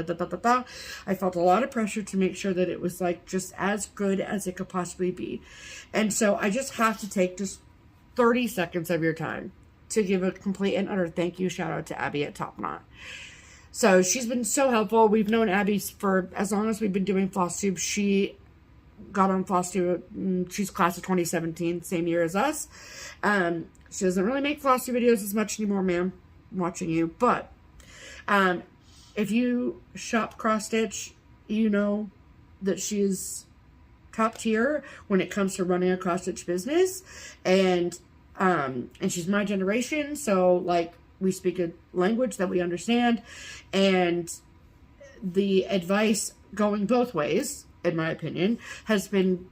I felt a lot of pressure to make sure that it was like just as good as it could possibly be. And so I just have to take just 30 seconds of your time to give a complete and utter thank you shout out to Abby at Top Knot. So she's been so helpful. We've known Abby for as long as we've been doing FlossTube. She got on FlossTube. She's class of 2017, same year as us. She doesn't really make FlossTube videos as much anymore, ma'am. I'm watching you. But if you shop cross stitch, you know that she's top tier when it comes to running a cross stitch business. And she's my generation, so like we speak a language that we understand, and the advice going both ways, in my opinion, has been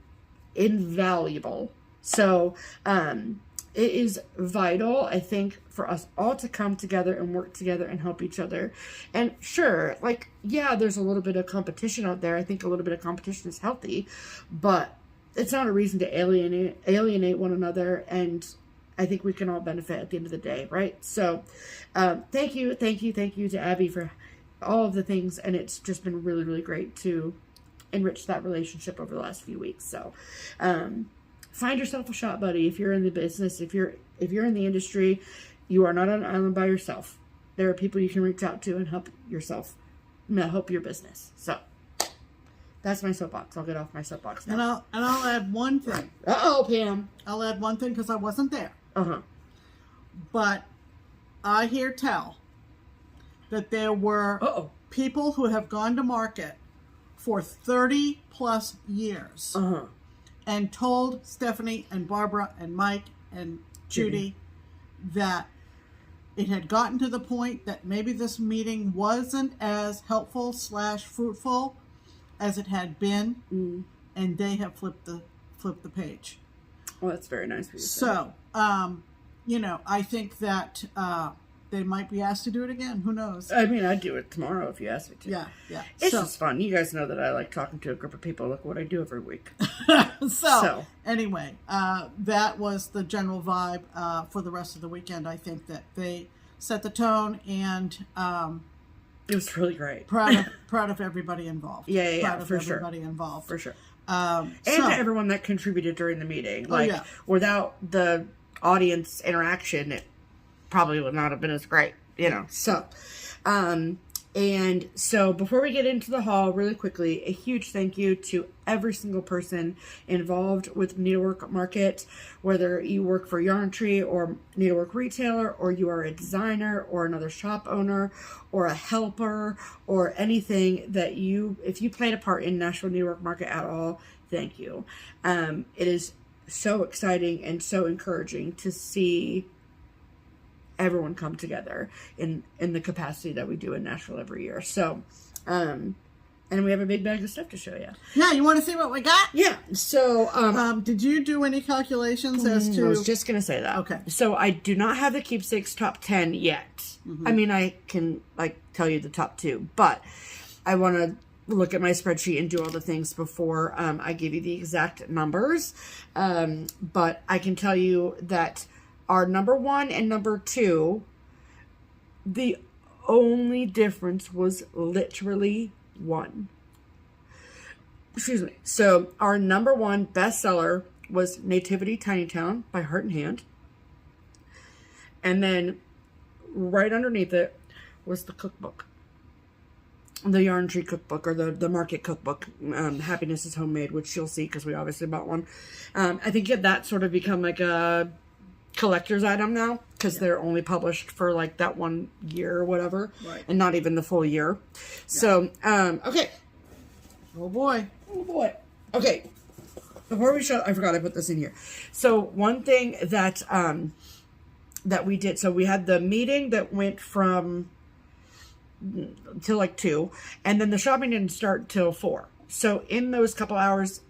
invaluable. So it is vital, I think, for us all to come together and work together and help each other. And sure, like, yeah, there's a little bit of competition out there. I think a little bit of competition is healthy, but it's not a reason to alienate one another, and I think we can all benefit at the end of the day, right? So thank you to Abby for all of the things, and it's just been really, really great to enrich that relationship over the last few weeks. So find yourself a shop buddy if you're in the business. If you're in the industry, you are not on an island by yourself. There are people you can reach out to and help your business. So that's my soapbox. I'll get off my soapbox now. And I'll add one thing. Uh-oh, Pam. I'll add one thing because I wasn't there. Uh-huh. But I hear tell that there were people who have gone to market for 30 plus years and told Stephanie and Barbara and Mike and Judy that it had gotten to the point that maybe this meeting wasn't as helpful / fruitful as it had been, and they have flipped the page. Well, that's very nice of you. So, I think that they might be asked to do it again. Who knows? I mean, I'd do it tomorrow if you asked me to. Yeah. It's just fun. You guys know that I like talking to a group of people. Look what I do every week. So, anyway, that was the general vibe for the rest of the weekend. I think that they set the tone, and it was really great. Proud of everybody involved. Yeah, proud of for everybody involved. For sure. And to everyone that contributed during the meeting. Without the audience interaction, it probably would not have been as great, So, and so before we get into the haul, really quickly, a huge thank you to every single person involved with Needlework Market, whether you work for Yarn Tree or Needlework Retailer, or you are a designer or another shop owner or a helper or anything that if you played a part in National Needlework Market at all, thank you. It is so exciting and so encouraging to see everyone come together in the capacity that we do in Nashville every year. So, and we have a big bag of stuff to show you. Yeah, you want to see what we got? Yeah. So, did you do any calculations as to? I was just gonna say that. Okay. So I do not have the Keepsakes top 10 yet. I mean, I can tell you the top 2, but I want to look at my spreadsheet and do all the things before I give you the exact numbers. But I can tell you that our number 1 and number 2, the only difference was literally 1. excuse me. So our number one bestseller was Nativity Tiny Town by Heart and Hand. And then right underneath it was the cookbook. The Yarn Tree cookbook, or the market cookbook. Happiness is Homemade, which you'll see because we obviously bought one. I think that sort of become like a collector's item now because they're only published for like that 1 year or whatever. Right. And not even the full year. Yeah. So, okay. Oh boy. Oh boy. Okay. Before we show, I forgot I put this in here. So one thing that that we did, so we had the meeting that went from till like 2, and then the shopping didn't start till 4. So in those couple hours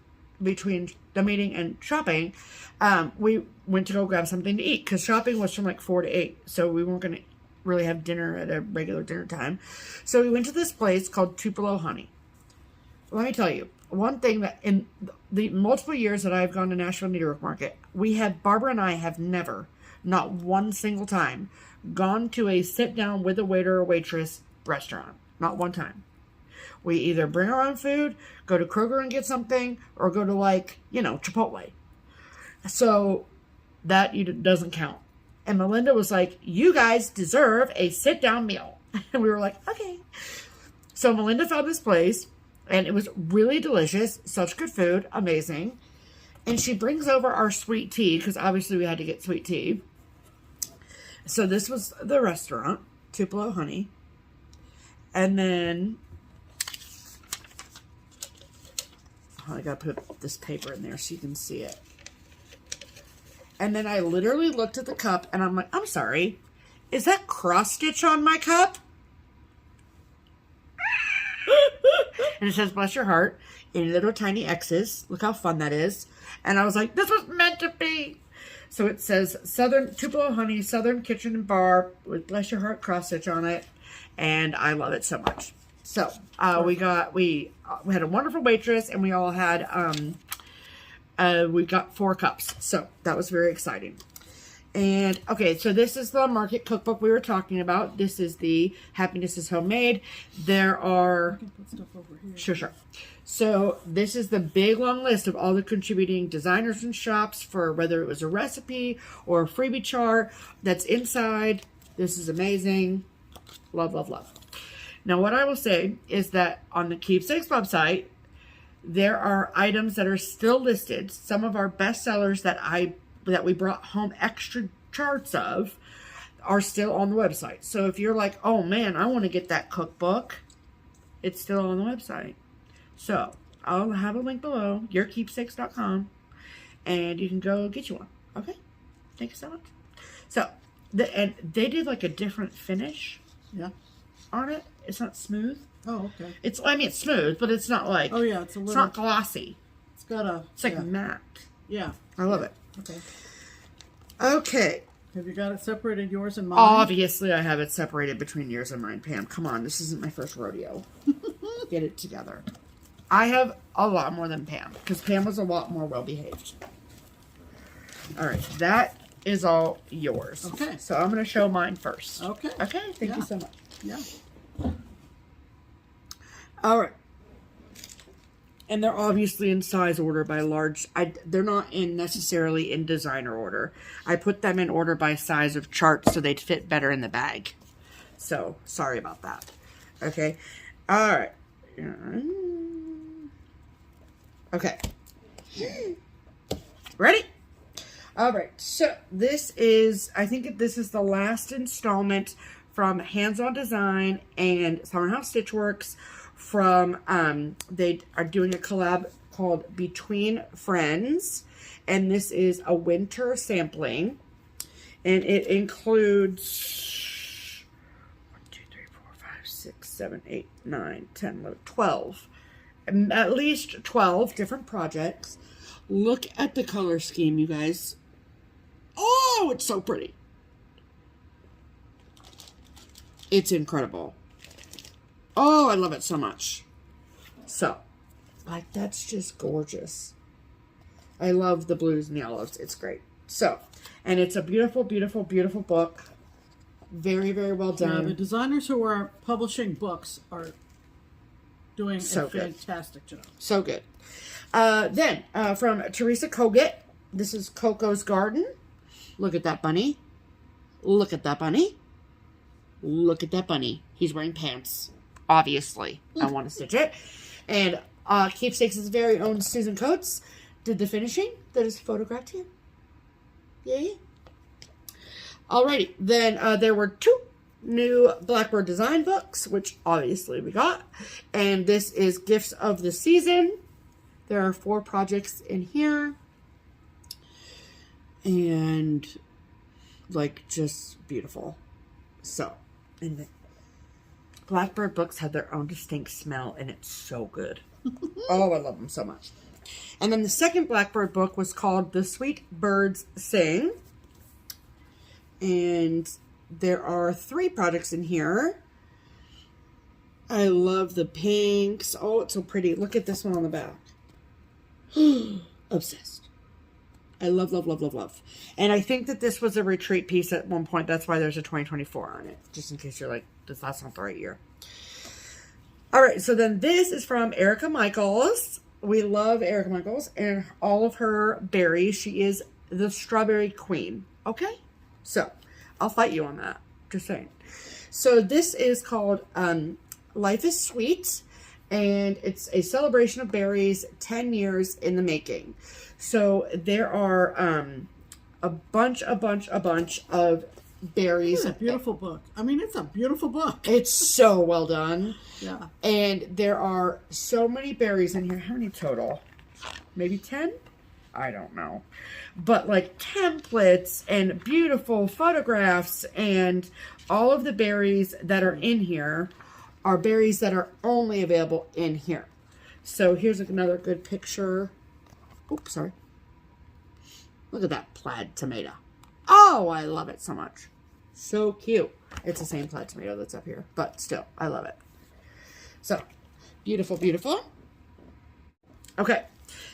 between the meeting and shopping, we went to go grab something to eat because shopping was from like 4 to 8. So we weren't going to really have dinner at a regular dinner time. So we went to this place called Tupelo Honey. Let me tell you, one thing that in the multiple years that I've gone to Nashville Needlework Market, Barbara and I have never, not one single time, gone to a sit down with a waiter or waitress restaurant. Not one time. We either bring our own food, go to Kroger and get something, or go to like, Chipotle. So that doesn't count. And Melinda was like, you guys deserve a sit down meal. And we were like, okay. So Melinda found this place. And it was really delicious. Such good food. Amazing. And she brings over our sweet tea. Because obviously we had to get sweet tea. So this was the restaurant. Tupelo Honey. And then... I got to put this paper in there so you can see it. And then I literally looked at the cup. And I'm like, I'm sorry. Is that cross stitch on my cup? And it says, bless your heart, in little tiny X's. Look how fun that is. And I was like, this was meant to be. So it says Tupelo Honey, Southern Kitchen and Bar, with bless your heart cross stitch on it. And I love it so much. So we had a wonderful waitress, and we all had, we got 4 cups. So that was very exciting. And, okay, so this is the market cookbook we were talking about. This is the Happiness is Homemade. There are... I can put stuff over here. Sure. So this is the big, long list of all the contributing designers and shops for whether it was a recipe or a freebie chart that's inside. This is amazing. Love, love, love. Now, what I will say is that on the Keepsakes website, there are items that are still listed. Some of our best sellers that we brought home extra charts of are still on the website. So if you're like, oh man, I want to get that cookbook, it's still on the website. So I'll have a link below, yourkeepsakes.com, and you can go get you one. Okay? Thank you so much. So, and they did like a different finish on it. It's not smooth. Oh, okay. It's smooth, but it's not like, oh yeah, it's not glossy. It's like matte. Yeah. I love it. Okay. Okay. Have you got it separated, yours and mine? Obviously, I have it separated between yours and mine, Pam. Come on, this isn't my first rodeo. Get it together. I have a lot more than Pam, because Pam was a lot more well-behaved. All right, that is all yours. Okay. So I'm going to show mine first. Okay. Okay, thank you so much. Yeah. All right. And they're obviously in size order by large. They're not necessarily in designer order. I put them in order by size of chart so they'd fit better in the bag. So, sorry about that. Okay. All right. Okay. Ready? All right. So, I think this is the last installment from Hands On Design and Summerhouse Stitchworks. They are doing a collab called Between Friends, and this is a winter sampling, and it includes 1, 2, 3, 4, 5, 6, 7, 8, 9, 10, 11, 12, at least 12 different projects. Look at the color scheme, you guys. Oh, it's so pretty. It's incredible. Oh, I love it so much. So, like, that's just gorgeous. I love the blues and yellows. It's great. So, and it's a beautiful, beautiful, beautiful book. Very, very well done. Yeah, the designers who are publishing books are doing So a good. fantastic job. So good. Then, from Teresa Kogut, this is Coco's Garden. Look at that bunny. Look at that bunny. Look at that bunny. He's wearing pants. Obviously. I want to stitch it. And Keepsakes' very own Susan Coates did the finishing that is photographed here. Yay. Alrighty. Then there were 2 new Blackbird design books, which obviously we got. And this is Gifts of the Season. There are 4 projects in here. And, like, just beautiful. So, and the Blackbird books have their own distinct smell, and it's so good. Oh, I love them so much. And then the second Blackbird book was called The Sweet Birds Sing. And there are 3 projects in here. I love the pinks. Oh, it's so pretty. Look at this one on the back. Obsessed. I love, love, love, love, love. And I think that this was a retreat piece at one point. That's why there's a 2024 on it. Just in case you're like, that's not the right year. All right. So then this is from Erica Michaels. We love Erica Michaels and all of her berries. She is the strawberry queen. Okay. So I'll fight you on that. Just saying. So this is called Life is Sweet. And it's a celebration of berries, 10 years in the making. So there are a bunch of berries. It's a beautiful book. I mean, it's a beautiful book. It's so well done. Yeah. And there are so many berries in here. How many total? Maybe 10? I don't know. But like templates and beautiful photographs and all of the berries that are in here are berries that are only available in here. So here's another good picture. Oops, sorry. Look at that plaid tomato. Oh, I love it so much. So cute. It's the same plaid tomato that's up here, but still, I love it. So, beautiful, beautiful. Okay.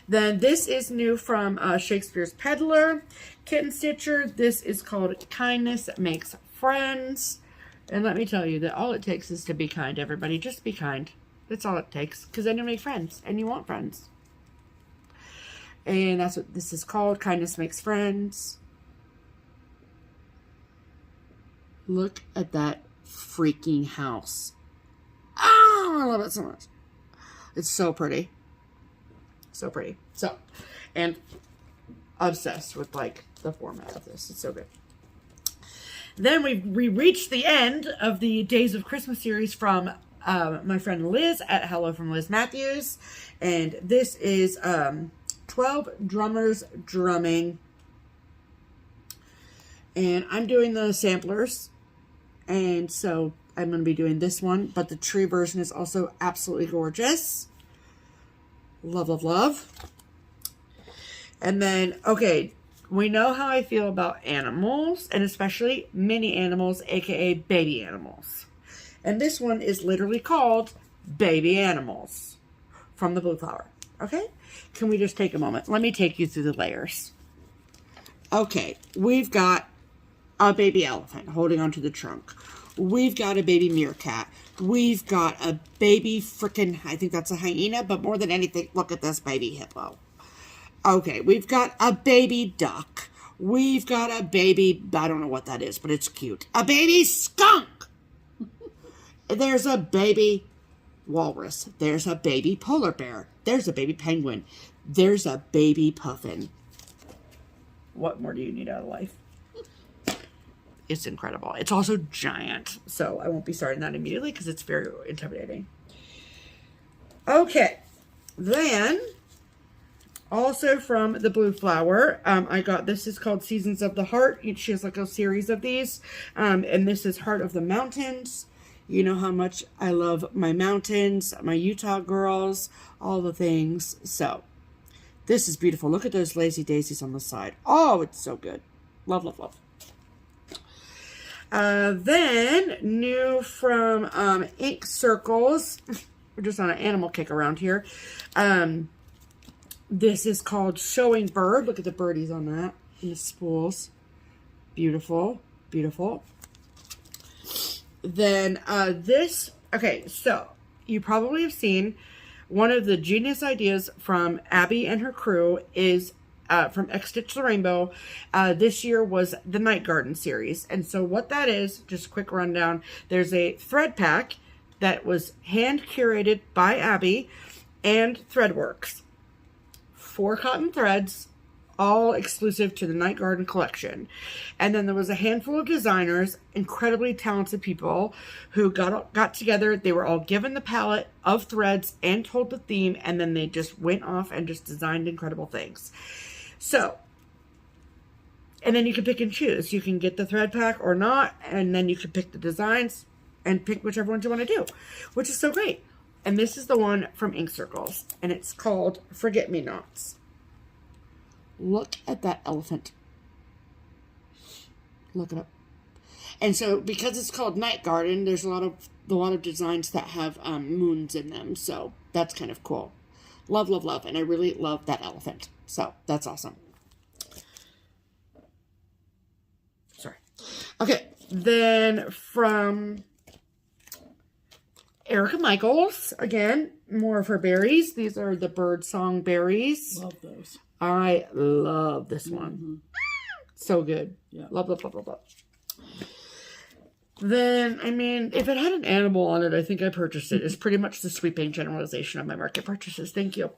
Then this is new from Shakespeare's Peddler Kitten Stitcher. This is called Kindness Makes Friends. And let me tell you that all it takes is to be kind, everybody. Just be kind. That's all it takes. Because then you make friends. And you want friends. And that's what this is called. Kindness Makes Friends. Look at that freaking house. Oh, I love it so much. It's so pretty. So pretty. So, and obsessed with, like, the format of this. It's so good. Then we reached the end of the Days of Christmas series from my friend Liz at Hello from Liz Matthews. And this is 12 Drummers Drumming. And I'm doing the samplers. And so I'm going to be doing this one. But the tree version is also absolutely gorgeous. Love, love, love. And then, okay, we know how I feel about animals, and especially mini animals, aka baby animals. And this one is literally called Baby Animals from the Blue Flower. Okay? Can we just take a moment? Let me take you through the layers. Okay, we've got a baby elephant holding onto the trunk. We've got a baby meerkat. We've got a baby frickin', I think that's a hyena, but more than anything, look at this baby hippo. Okay, we've got a baby duck. We've got a baby, I don't know what that is, but it's cute. A baby skunk. There's a baby walrus. There's a baby polar bear. There's a baby penguin. There's a baby puffin. What more do you need out of life? It's incredible. It's also giant, so I won't be starting that immediately because it's very intimidating. Okay, then also from the Blue Flower, I got, this is called Seasons of the Heart. She has like a series of these, and this is Heart of the Mountains. You know how much I love my mountains, my Utah girls, all the things. So this is beautiful. Look at those lazy daisies on the side. Oh, it's so good. Love, love, love. Then new from Ink Circles. We're just on an animal kick around here. This is called Showing Bird. Look at the birdies on that and the spools. Beautiful, beautiful. Then this, okay, so you probably have seen one of the genius ideas from Abby and her crew is from X Stitch the Rainbow. This year was the Night Garden series. And so what that is, just a quick rundown, there's a thread pack that was hand curated by Abby and Threadworks. 4 cotton threads, all exclusive to the Night Garden collection. And then there was a handful of designers, incredibly talented people who got together. They were all given the palette of threads and told the theme, and then they just went off and just designed incredible things. So, and then you can pick and choose. You can get the thread pack or not, and then you can pick the designs and pick whichever ones you want to do, which is so great. And this is the one from Ink Circles, and it's called Forget Me Nots. Look at that elephant. Look it up. And so, because it's called Night Garden, there's a lot of designs that have moons in them. So that's kind of cool. Love, love, love, and I really love that elephant. So that's awesome. Sorry. Okay, then from Erica Michaels, again, more of her berries. These are the bird song berries. Love those. I love this one. So good. Yeah. Love, love, love, love, love. Then, I mean, if it had an animal on it, I think I purchased it. It's pretty much the sweeping generalization of my market purchases. Thank you.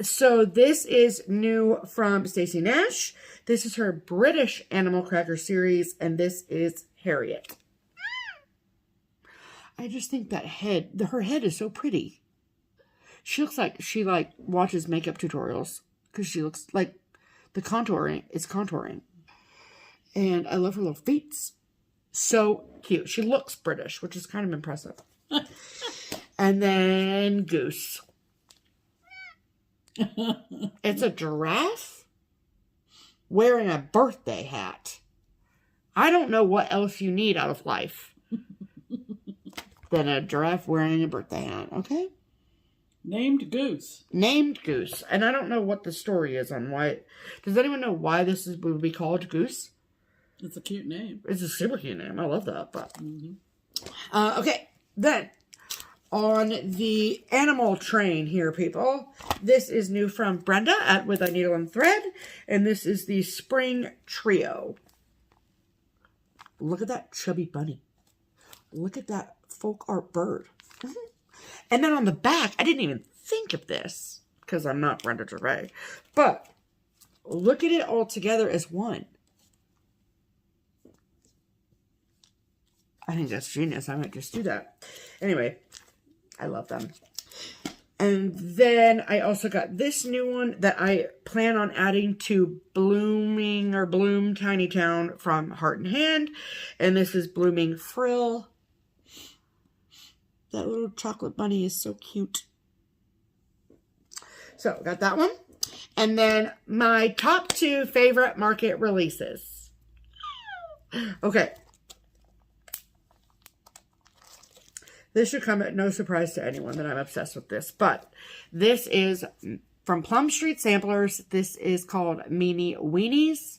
So this is new from Stacey Nash. This is her British Animal Cracker series, and this is Harriet. I just think that her head is so pretty. She looks like she watches makeup tutorials because she looks like the contouring is contouring. And I love her little feet. So cute. She looks British, which is kind of impressive. And then Goose. It's a giraffe wearing a birthday hat. I don't know what else you need out of life than a giraffe wearing a birthday hat, okay? Named Goose. Named Goose. And I don't know what the story is on why. Does anyone know why this would be called Goose? It's a cute name. It's a super cute name. I love that. But okay, then on the animal train here, people. This is new from Brenda at With a Needle and Thread, and this is the Spring Trio. Look at that chubby bunny. Look at that folk art bird. And then on the back, I didn't even think of this because I'm not Brenda DeRay, but look at it all together as one. I think that's genius. I might just do that. Anyway, I love them. And then I also got this new one that I plan on adding to Bloom Tiny Town from Heart and Hand. And this is Blooming Frill. That little chocolate bunny is so cute. So, got that one. And then my top 2 favorite market releases. Okay. This should come at no surprise to anyone that I'm obsessed with this. But this is from Plum Street Samplers. This is called Meanie Weenies.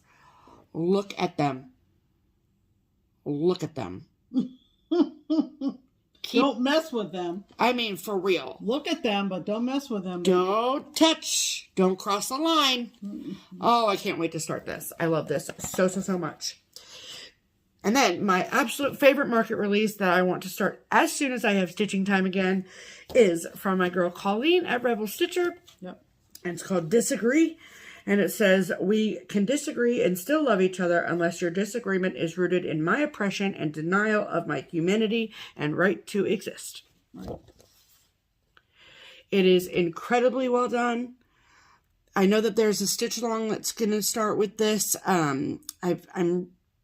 Look at them. Look at them. Don't mess with them. I mean, for real. Look at them, but don't mess with them. Don't touch. Don't cross the line. Oh, I can't wait to start this. I love this so, so, so much. And then my absolute favorite market release that I want to start as soon as I have stitching time again is from my girl Colleen at Rebel Stitcher. Yep. And it's called Disagree. And it says, we can disagree and still love each other unless your disagreement is rooted in my oppression and denial of my humanity and right to exist. Right. It is incredibly well done. I know that there's a stitch along that's going to start with this.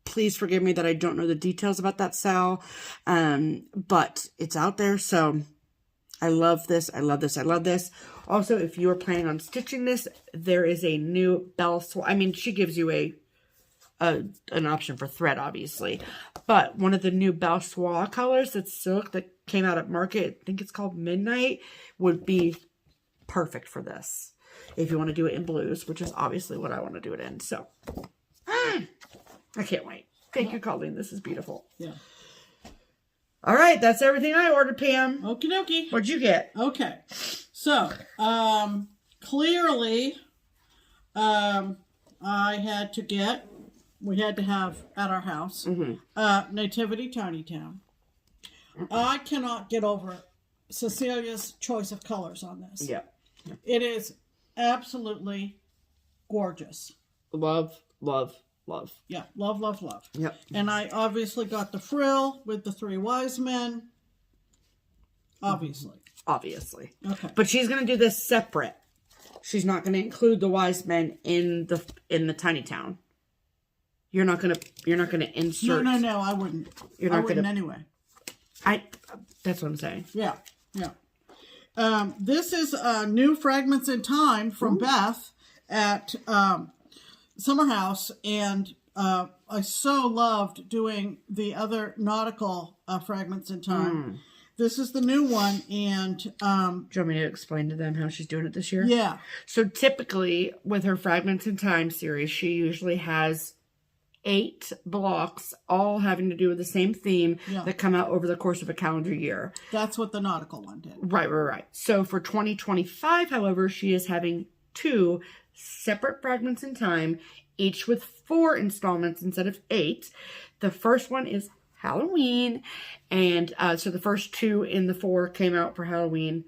Please forgive me that I don't know the details about that SAL, but it's out there, so I love this. I love this. I love this. Also, if you are planning on stitching this, there is a new Belle Soie. I mean, she gives you an option for thread, obviously, but one of the new Belle Soie colors that's silk that came out at market, I think it's called Midnight, would be perfect for this if you want to do it in blues, which is obviously what I want to do it in. So, I can't wait. Thank you, Colleen. This is beautiful. Yeah. All right, that's everything I ordered, Pam. Okie dokie. What'd you get? Okay. So, clearly, we had to have at our house, Nativity Tiny Town. I cannot get over Cecilia's choice of colors on this. Yeah. It is absolutely gorgeous. Love, love, love. Yeah, love, love, love. Yep. And I obviously got the frill with the 3 wise men. Obviously. Obviously. Okay. But she's going to do this separate. She's not going to include the wise men in the tiny town. You're not going to insert. No, I wouldn't. You're not I wouldn't gonna, anyway. That's what I'm saying. Yeah. This is new Fragments in Time from Beth at Summer House, and I so loved doing the other nautical Fragments in Time. This is the new one, and do you want me to explain to them how she's doing it this year? Yeah. So typically with her Fragments in Time series, she usually has 8 blocks, all having to do with the same theme that come out over the course of a calendar year. That's what the nautical one did. Right. So for 2025, however, she is having 2 separate Fragments in Time, each with 4 installments instead of 8. The first one is Halloween, and so the first 2 in the 4 came out for Halloween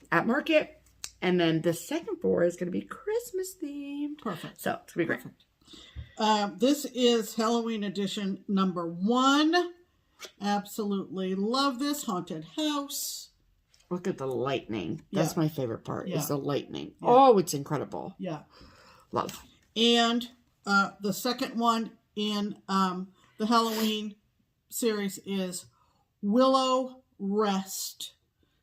at market, and then the second 4 is going to be Christmas themed. Perfect. So it's going to be great. This is Halloween edition number 1. Absolutely love this. Haunted house. Look at the lightning. That's my favorite part, is the lightning. Yeah. Oh, it's incredible. Yeah. Love. And the second one in the Halloween series is Willow Rest.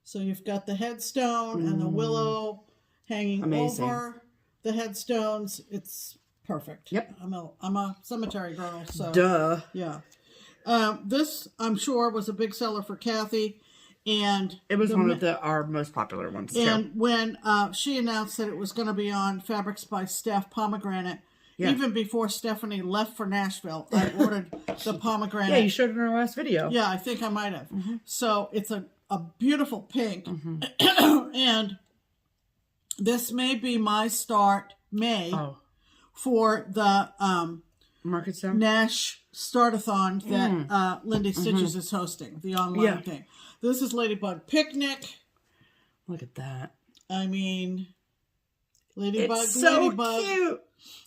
So you've got the headstone and the willow hanging over the headstones. It's perfect. Yep. I'm a cemetery girl, so duh. Yeah. This, I'm sure, was a big seller for Kathy, and it was one of our most popular ones too. And when she announced that it was going to be on Fabrics by Steph Pomegranate, even before Stephanie left for Nashville, I ordered the pomegranate. Yeah, you showed it in our last video. Yeah, I think I might have. So it's a beautiful pink, and this may be my start for the Market Sale Nash Startathon that Lindy Stitches is hosting, the online thing. This is Ladybug Picnic. Look at that. I mean, Ladybug, it's so Ladybug. Cute.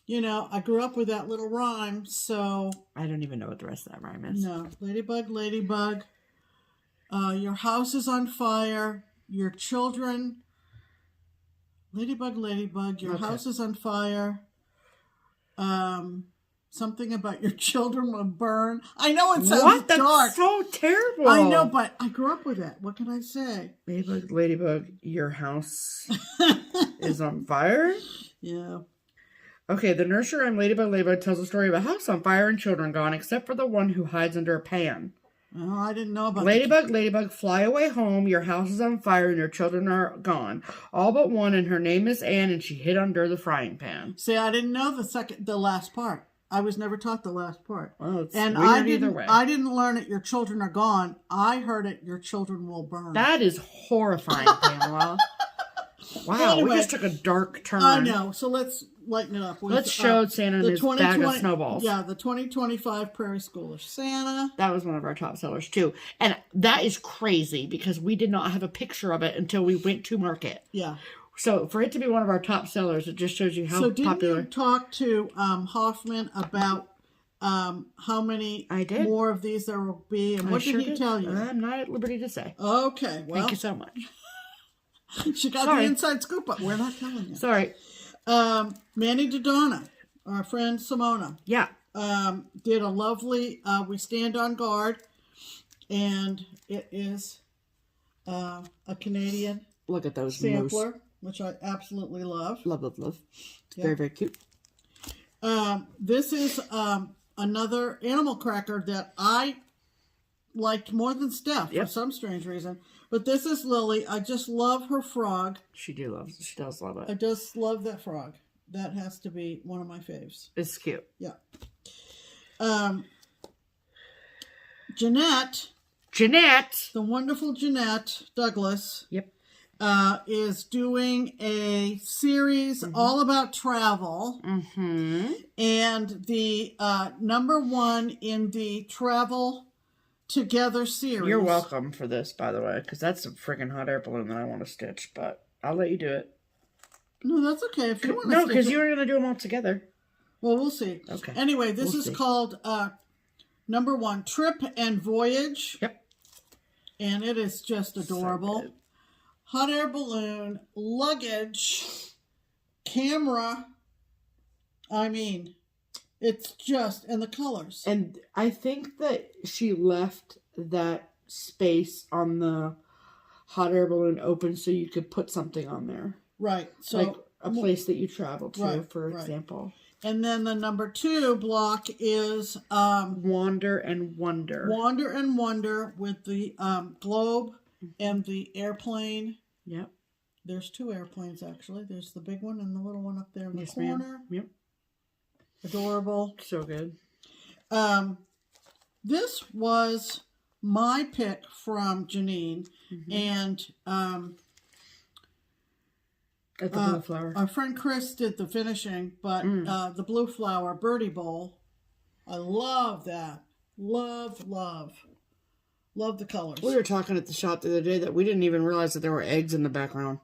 You know, I grew up with that little rhyme, so... I don't even know what the rest of that rhyme is. No. Ladybug, Ladybug. Your house is on fire. Your children... Ladybug, Ladybug. Your house is on fire. Something about your children will burn. I know it sounds That's dark. So terrible. I know, but I grew up with that. What can I say? Ladybug, Ladybug, your house is on fire? Yeah. Okay, the nursery rhyme Ladybug, Ladybug tells a story of a house on fire and children gone, except for the one who hides under a pan. Oh, I didn't know about Ladybug, Ladybug, fly away home. Your house is on fire and your children are gone. All but one, and her name is Anne, and she hid under the frying pan. See, I didn't know the last part. I was never taught the last part. Well, it's and weird either way. I didn't learn it, your children are gone. I heard it, your children will burn. That is horrifying, Pamela. Wow, anyway, we just took a dark turn. I know, so let's lighten it up. Let's show Santa and his bag of snowballs. Yeah, the 2025 Prairie Schoolish Santa. That was one of our top sellers, too. And that is crazy, because we did not have a picture of it until we went to market. Yeah. So for it to be one of our top sellers, it just shows you how popular. So didn't you talk to Hoffman about how many more of these there will be? And what did he tell you? I'm not at liberty to say. Okay, well. Thank you so much. She got the inside scoop, but we're not telling you. Sorry. Manny Dodonna, our friend Simona. Yeah. Did a lovely We Stand on Guard. And it is a Canadian Look at those sampler, which I absolutely love. Love, love, love. Yeah. Very, very cute. This is another animal cracker that I liked more than Steph for some strange reason. But this is Lily. I just love her frog. She does love it. I just love that frog. That has to be one of my faves. It's cute. Yeah. Jeanette Jeanette. The wonderful Jeanette Douglas. Yep. Is doing a series all about travel. And the number one in the Travel Together series. You're welcome for this, by the way, because that's a freaking hot air balloon that I want to stitch, but I'll let you do it. No, that's okay. If you want to No, because you were going to do them all together. Well, we'll see. Okay. Anyway, this is called number one, Trip and Voyage. Yep. And it is just adorable. So hot air balloon, luggage, camera. I mean, it's just, and the colors. And I think that she left that space on the hot air balloon open so you could put something on there. Right. So like a place that you traveled to, for example. And then the number 2 block is Wander and Wonder. Wander and Wonder with the globe and the airplane. Yep. There's 2 airplanes, actually. There's the big one and the little one up there in the corner. Ma'am. Yep. Adorable. So good. This was my pick from Janine. And at the Blue Flower. Our friend Chris did the finishing, but the Blue Flower Birdie Bowl, I love that. Love the colors. We were talking at the shop the other day that we didn't even realize that there were eggs in the background.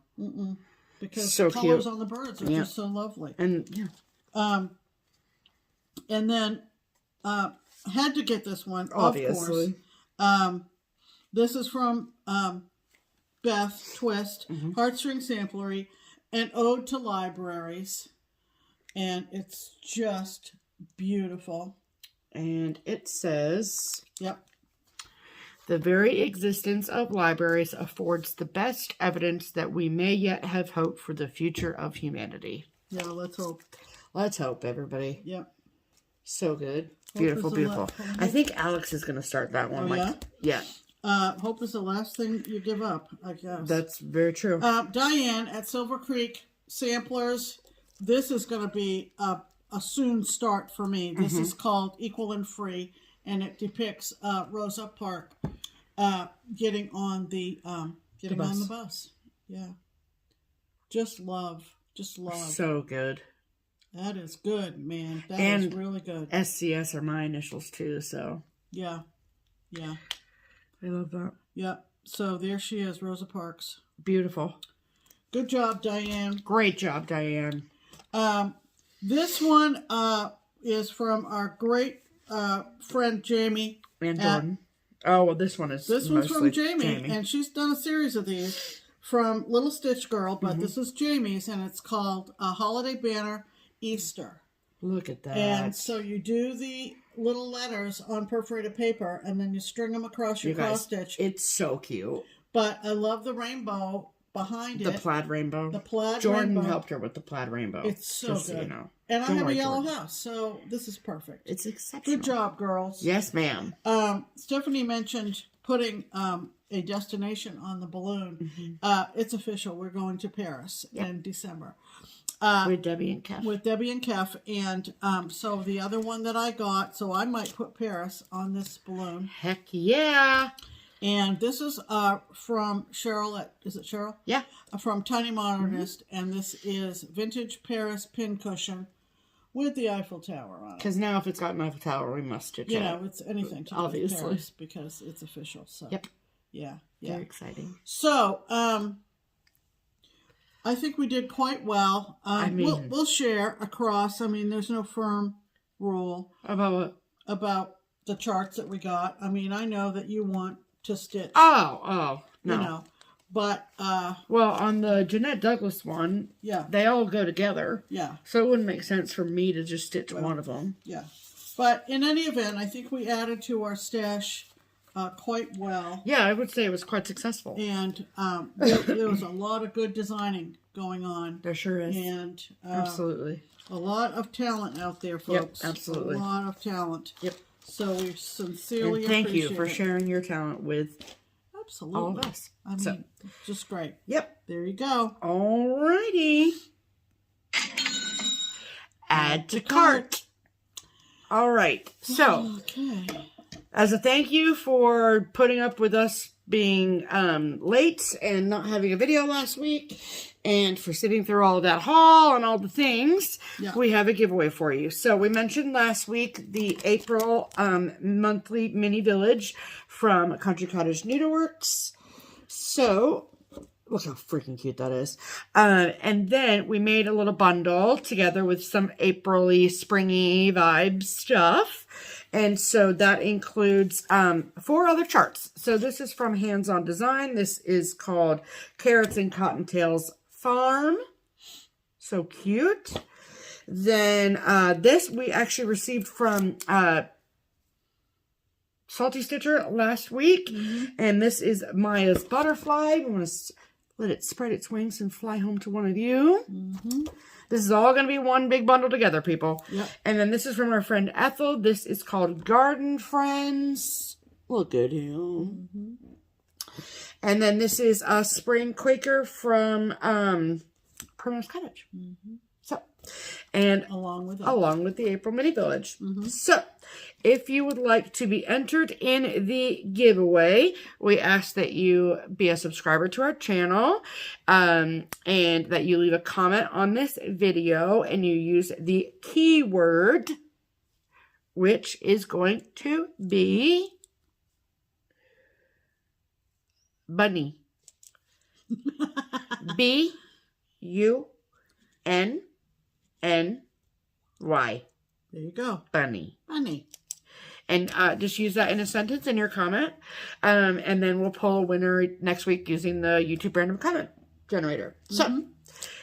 Because so the colors cute. on the birds are just so lovely. And and then had to get this one, obviously. Of course. This is from Beth Twist, Heartstring Samplery, an ode to libraries. And it's just beautiful. And it says... Yep. The very existence of libraries affords the best evidence that we may yet have hope for the future of humanity. Yeah, let's hope. Let's hope, everybody. Yep. So good. Beautiful, beautiful. I think Alex is going to start that one. Yeah? Hope is the last thing you give up, I guess. That's very true. Diane at Silver Creek Samplers. This is going to be a soon start for me. This is called Equal and Free, and it depicts Rosa Parks getting on the bus. Yeah. Just love. So good. That is good, man. That is really good. SCS are my initials too, so. Yeah. I love that. Yeah. So there she is, Rosa Parks. Beautiful. Good job, Diane. Great job, Diane. This one is from our great friend Jamie. And Jordan. This one's from Jamie, and she's done a series of these from Little Stitch Girl, but this is Jamie's, and it's called Holiday Banner Easter. Look at that. And so you do the little letters on perforated paper, and then you string them across your cross stitch. It's so cute. But I love the rainbow behind it. The plaid rainbow. Jordan helped her with the plaid rainbow. It's so good. So you know. And I have a yellow house, so this is perfect. It's exceptional. Good job, girls. Yes, ma'am. Stephanie mentioned putting a destination on the balloon. It's official. We're going to Paris in December. With Debbie and Kev. And so the other one that I got, so I might put Paris on this balloon. Heck yeah. And this is from Cheryl is it Cheryl? Yeah. From Tiny Modernist, and this is Vintage Paris Pincushion with the Eiffel Tower on it. Because now if it's got an Eiffel Tower, we must stitch it. You know, it's anything to do with Paris because it's official. So yep. Yeah. Very exciting. So, I think we did quite well. We'll share across. I mean, there's no firm rule. About what? About the charts that we got. I mean, I know that you want to stitch. Oh, no. You know, but well, on the Jeanette Douglas one, they all go together. Yeah. So it wouldn't make sense for me to just stitch one of them. Yeah. But in any event, I think we added to our stash quite well. Yeah, I would say it was quite successful. And there was a lot of good designing going on. There sure is. And absolutely. A lot of talent out there, folks. Yep, absolutely. A lot of talent. Yep. So we sincerely thank appreciate you for sharing your talent with all of us. I mean, just great. Yep. There you go. Alrighty. Add to cart. All right. So, as a thank you for putting up with us being late and not having a video last week, and for sitting through all of that haul and all the things, we have a giveaway for you. So we mentioned last week the April monthly mini village from Country Cottage Needleworks. So look how freaking cute that is. And then we made a little bundle together with some April-y, springy vibe stuff. And so that includes 4 other charts. So this is from Hands On Design. This is called Carrots and Cottontails Farm. So cute. Then this we actually received from Salty Stitcher last week. And this is Maya's Butterfly. We want to let it spread its wings and fly home to one of you. This is all going to be one big bundle together, people. And then this is from our friend Ethel. This is called Garden Friends. Look at him. And then this is a Spring Quaker from Promotional Cottage. So, and along with the April Mini Village. So, if you would like to be entered in the giveaway, we ask that you be a subscriber to our channel, and that you leave a comment on this video, and you use the keyword, which is going to be bunny. B-U-N-N-Y. There you go. Bunny. Bunny. And just use that in a sentence in your comment. And then we'll pull a winner next week using the YouTube random comment generator. So,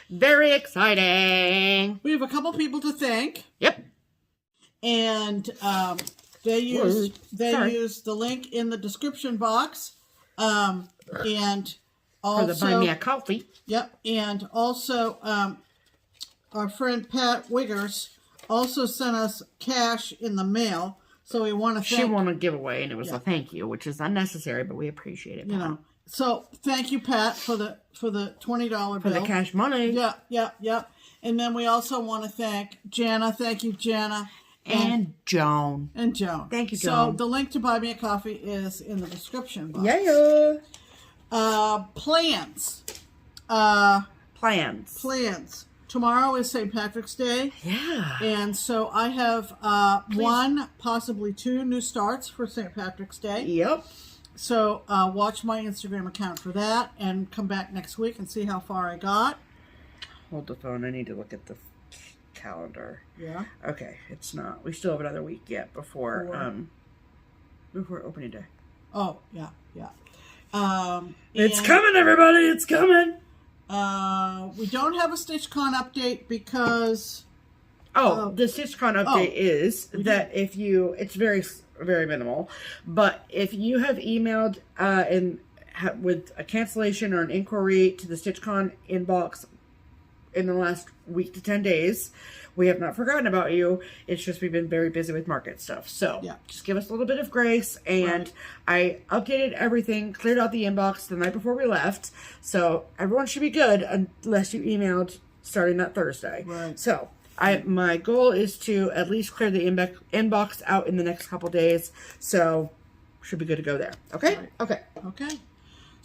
very exciting. We have a couple people to thank. Yep. And they used the link in the description box. And also, for the Buy Me a Coffee. Yep. And also, our friend Pat Wiggers also sent us cash in the mail. So we want to thank... She won a giveaway, and it was a thank you, which is unnecessary, but we appreciate it, Pat. You know. So thank you, Pat, for the $20 bill. For the cash money. Yeah. And then we also want to thank Jana. Thank you, Jana. And Joan. And Joan. Thank you, Joan. So the link to buy me a coffee is in the description box. Yeah. Plans. Plans. Tomorrow is St. Patrick's Day. Yeah. And so I have 1, possibly 2 new starts for St. Patrick's Day. Yep. So watch my Instagram account for that and come back next week and see how far I got. Hold the phone. I need to look at the calendar. Yeah. Okay. It's not. We still have another week yet before opening day. Oh, yeah. It's coming, everybody. It's coming. We don't have a StitchCon update because... the StitchCon update is that if you... It's very, very minimal. But if you have emailed with a cancellation or an inquiry to the StitchCon inbox in the last week to 10 days, we have not forgotten about you. It's just we've been very busy with market stuff. So just give us a little bit of grace. And I updated everything, cleared out the inbox the night before we left. So everyone should be good unless you emailed starting that Thursday. Right. So my goal is to at least clear the inbox out in the next couple days. So should be good to go there. Okay? Right. Okay.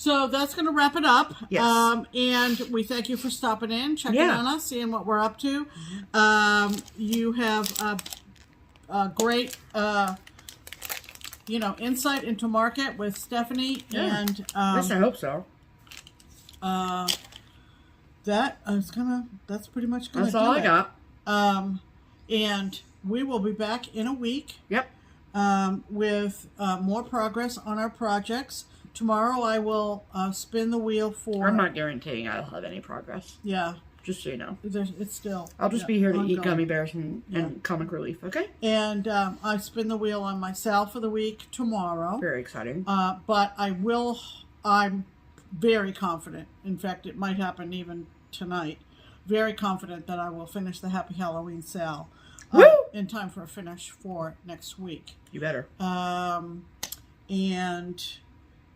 So that's going to wrap it up. Yes. And we thank you for stopping in, checking on us, seeing what we're up to. You have a great, insight into market with Stephanie. Yeah. And yes, I hope so. That's pretty much going to do it. That's all I got. And we will be back in a week. Yep. With more progress on our projects. Tomorrow I will spin the wheel for... I'm not guaranteeing I'll have any progress. Yeah. Just so you know. It's still... I'll just be here to eat gummy bears and comic relief, okay? And I spin the wheel on my SAL for the week tomorrow. Very exciting. But I'm very confident. In fact, it might happen even tonight. Very confident that I will finish the Happy Halloween SAL in time for a finish for next week. You better. And...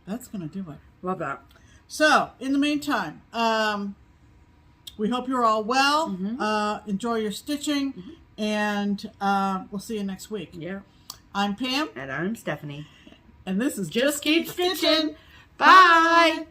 that's going to do it. Love that. So, in the meantime, We hope you're all well. Enjoy your stitching, and we'll see you next week. Yeah. I'm Pam. And I'm Stephanie. And this is Just Keep Stitching. Bye.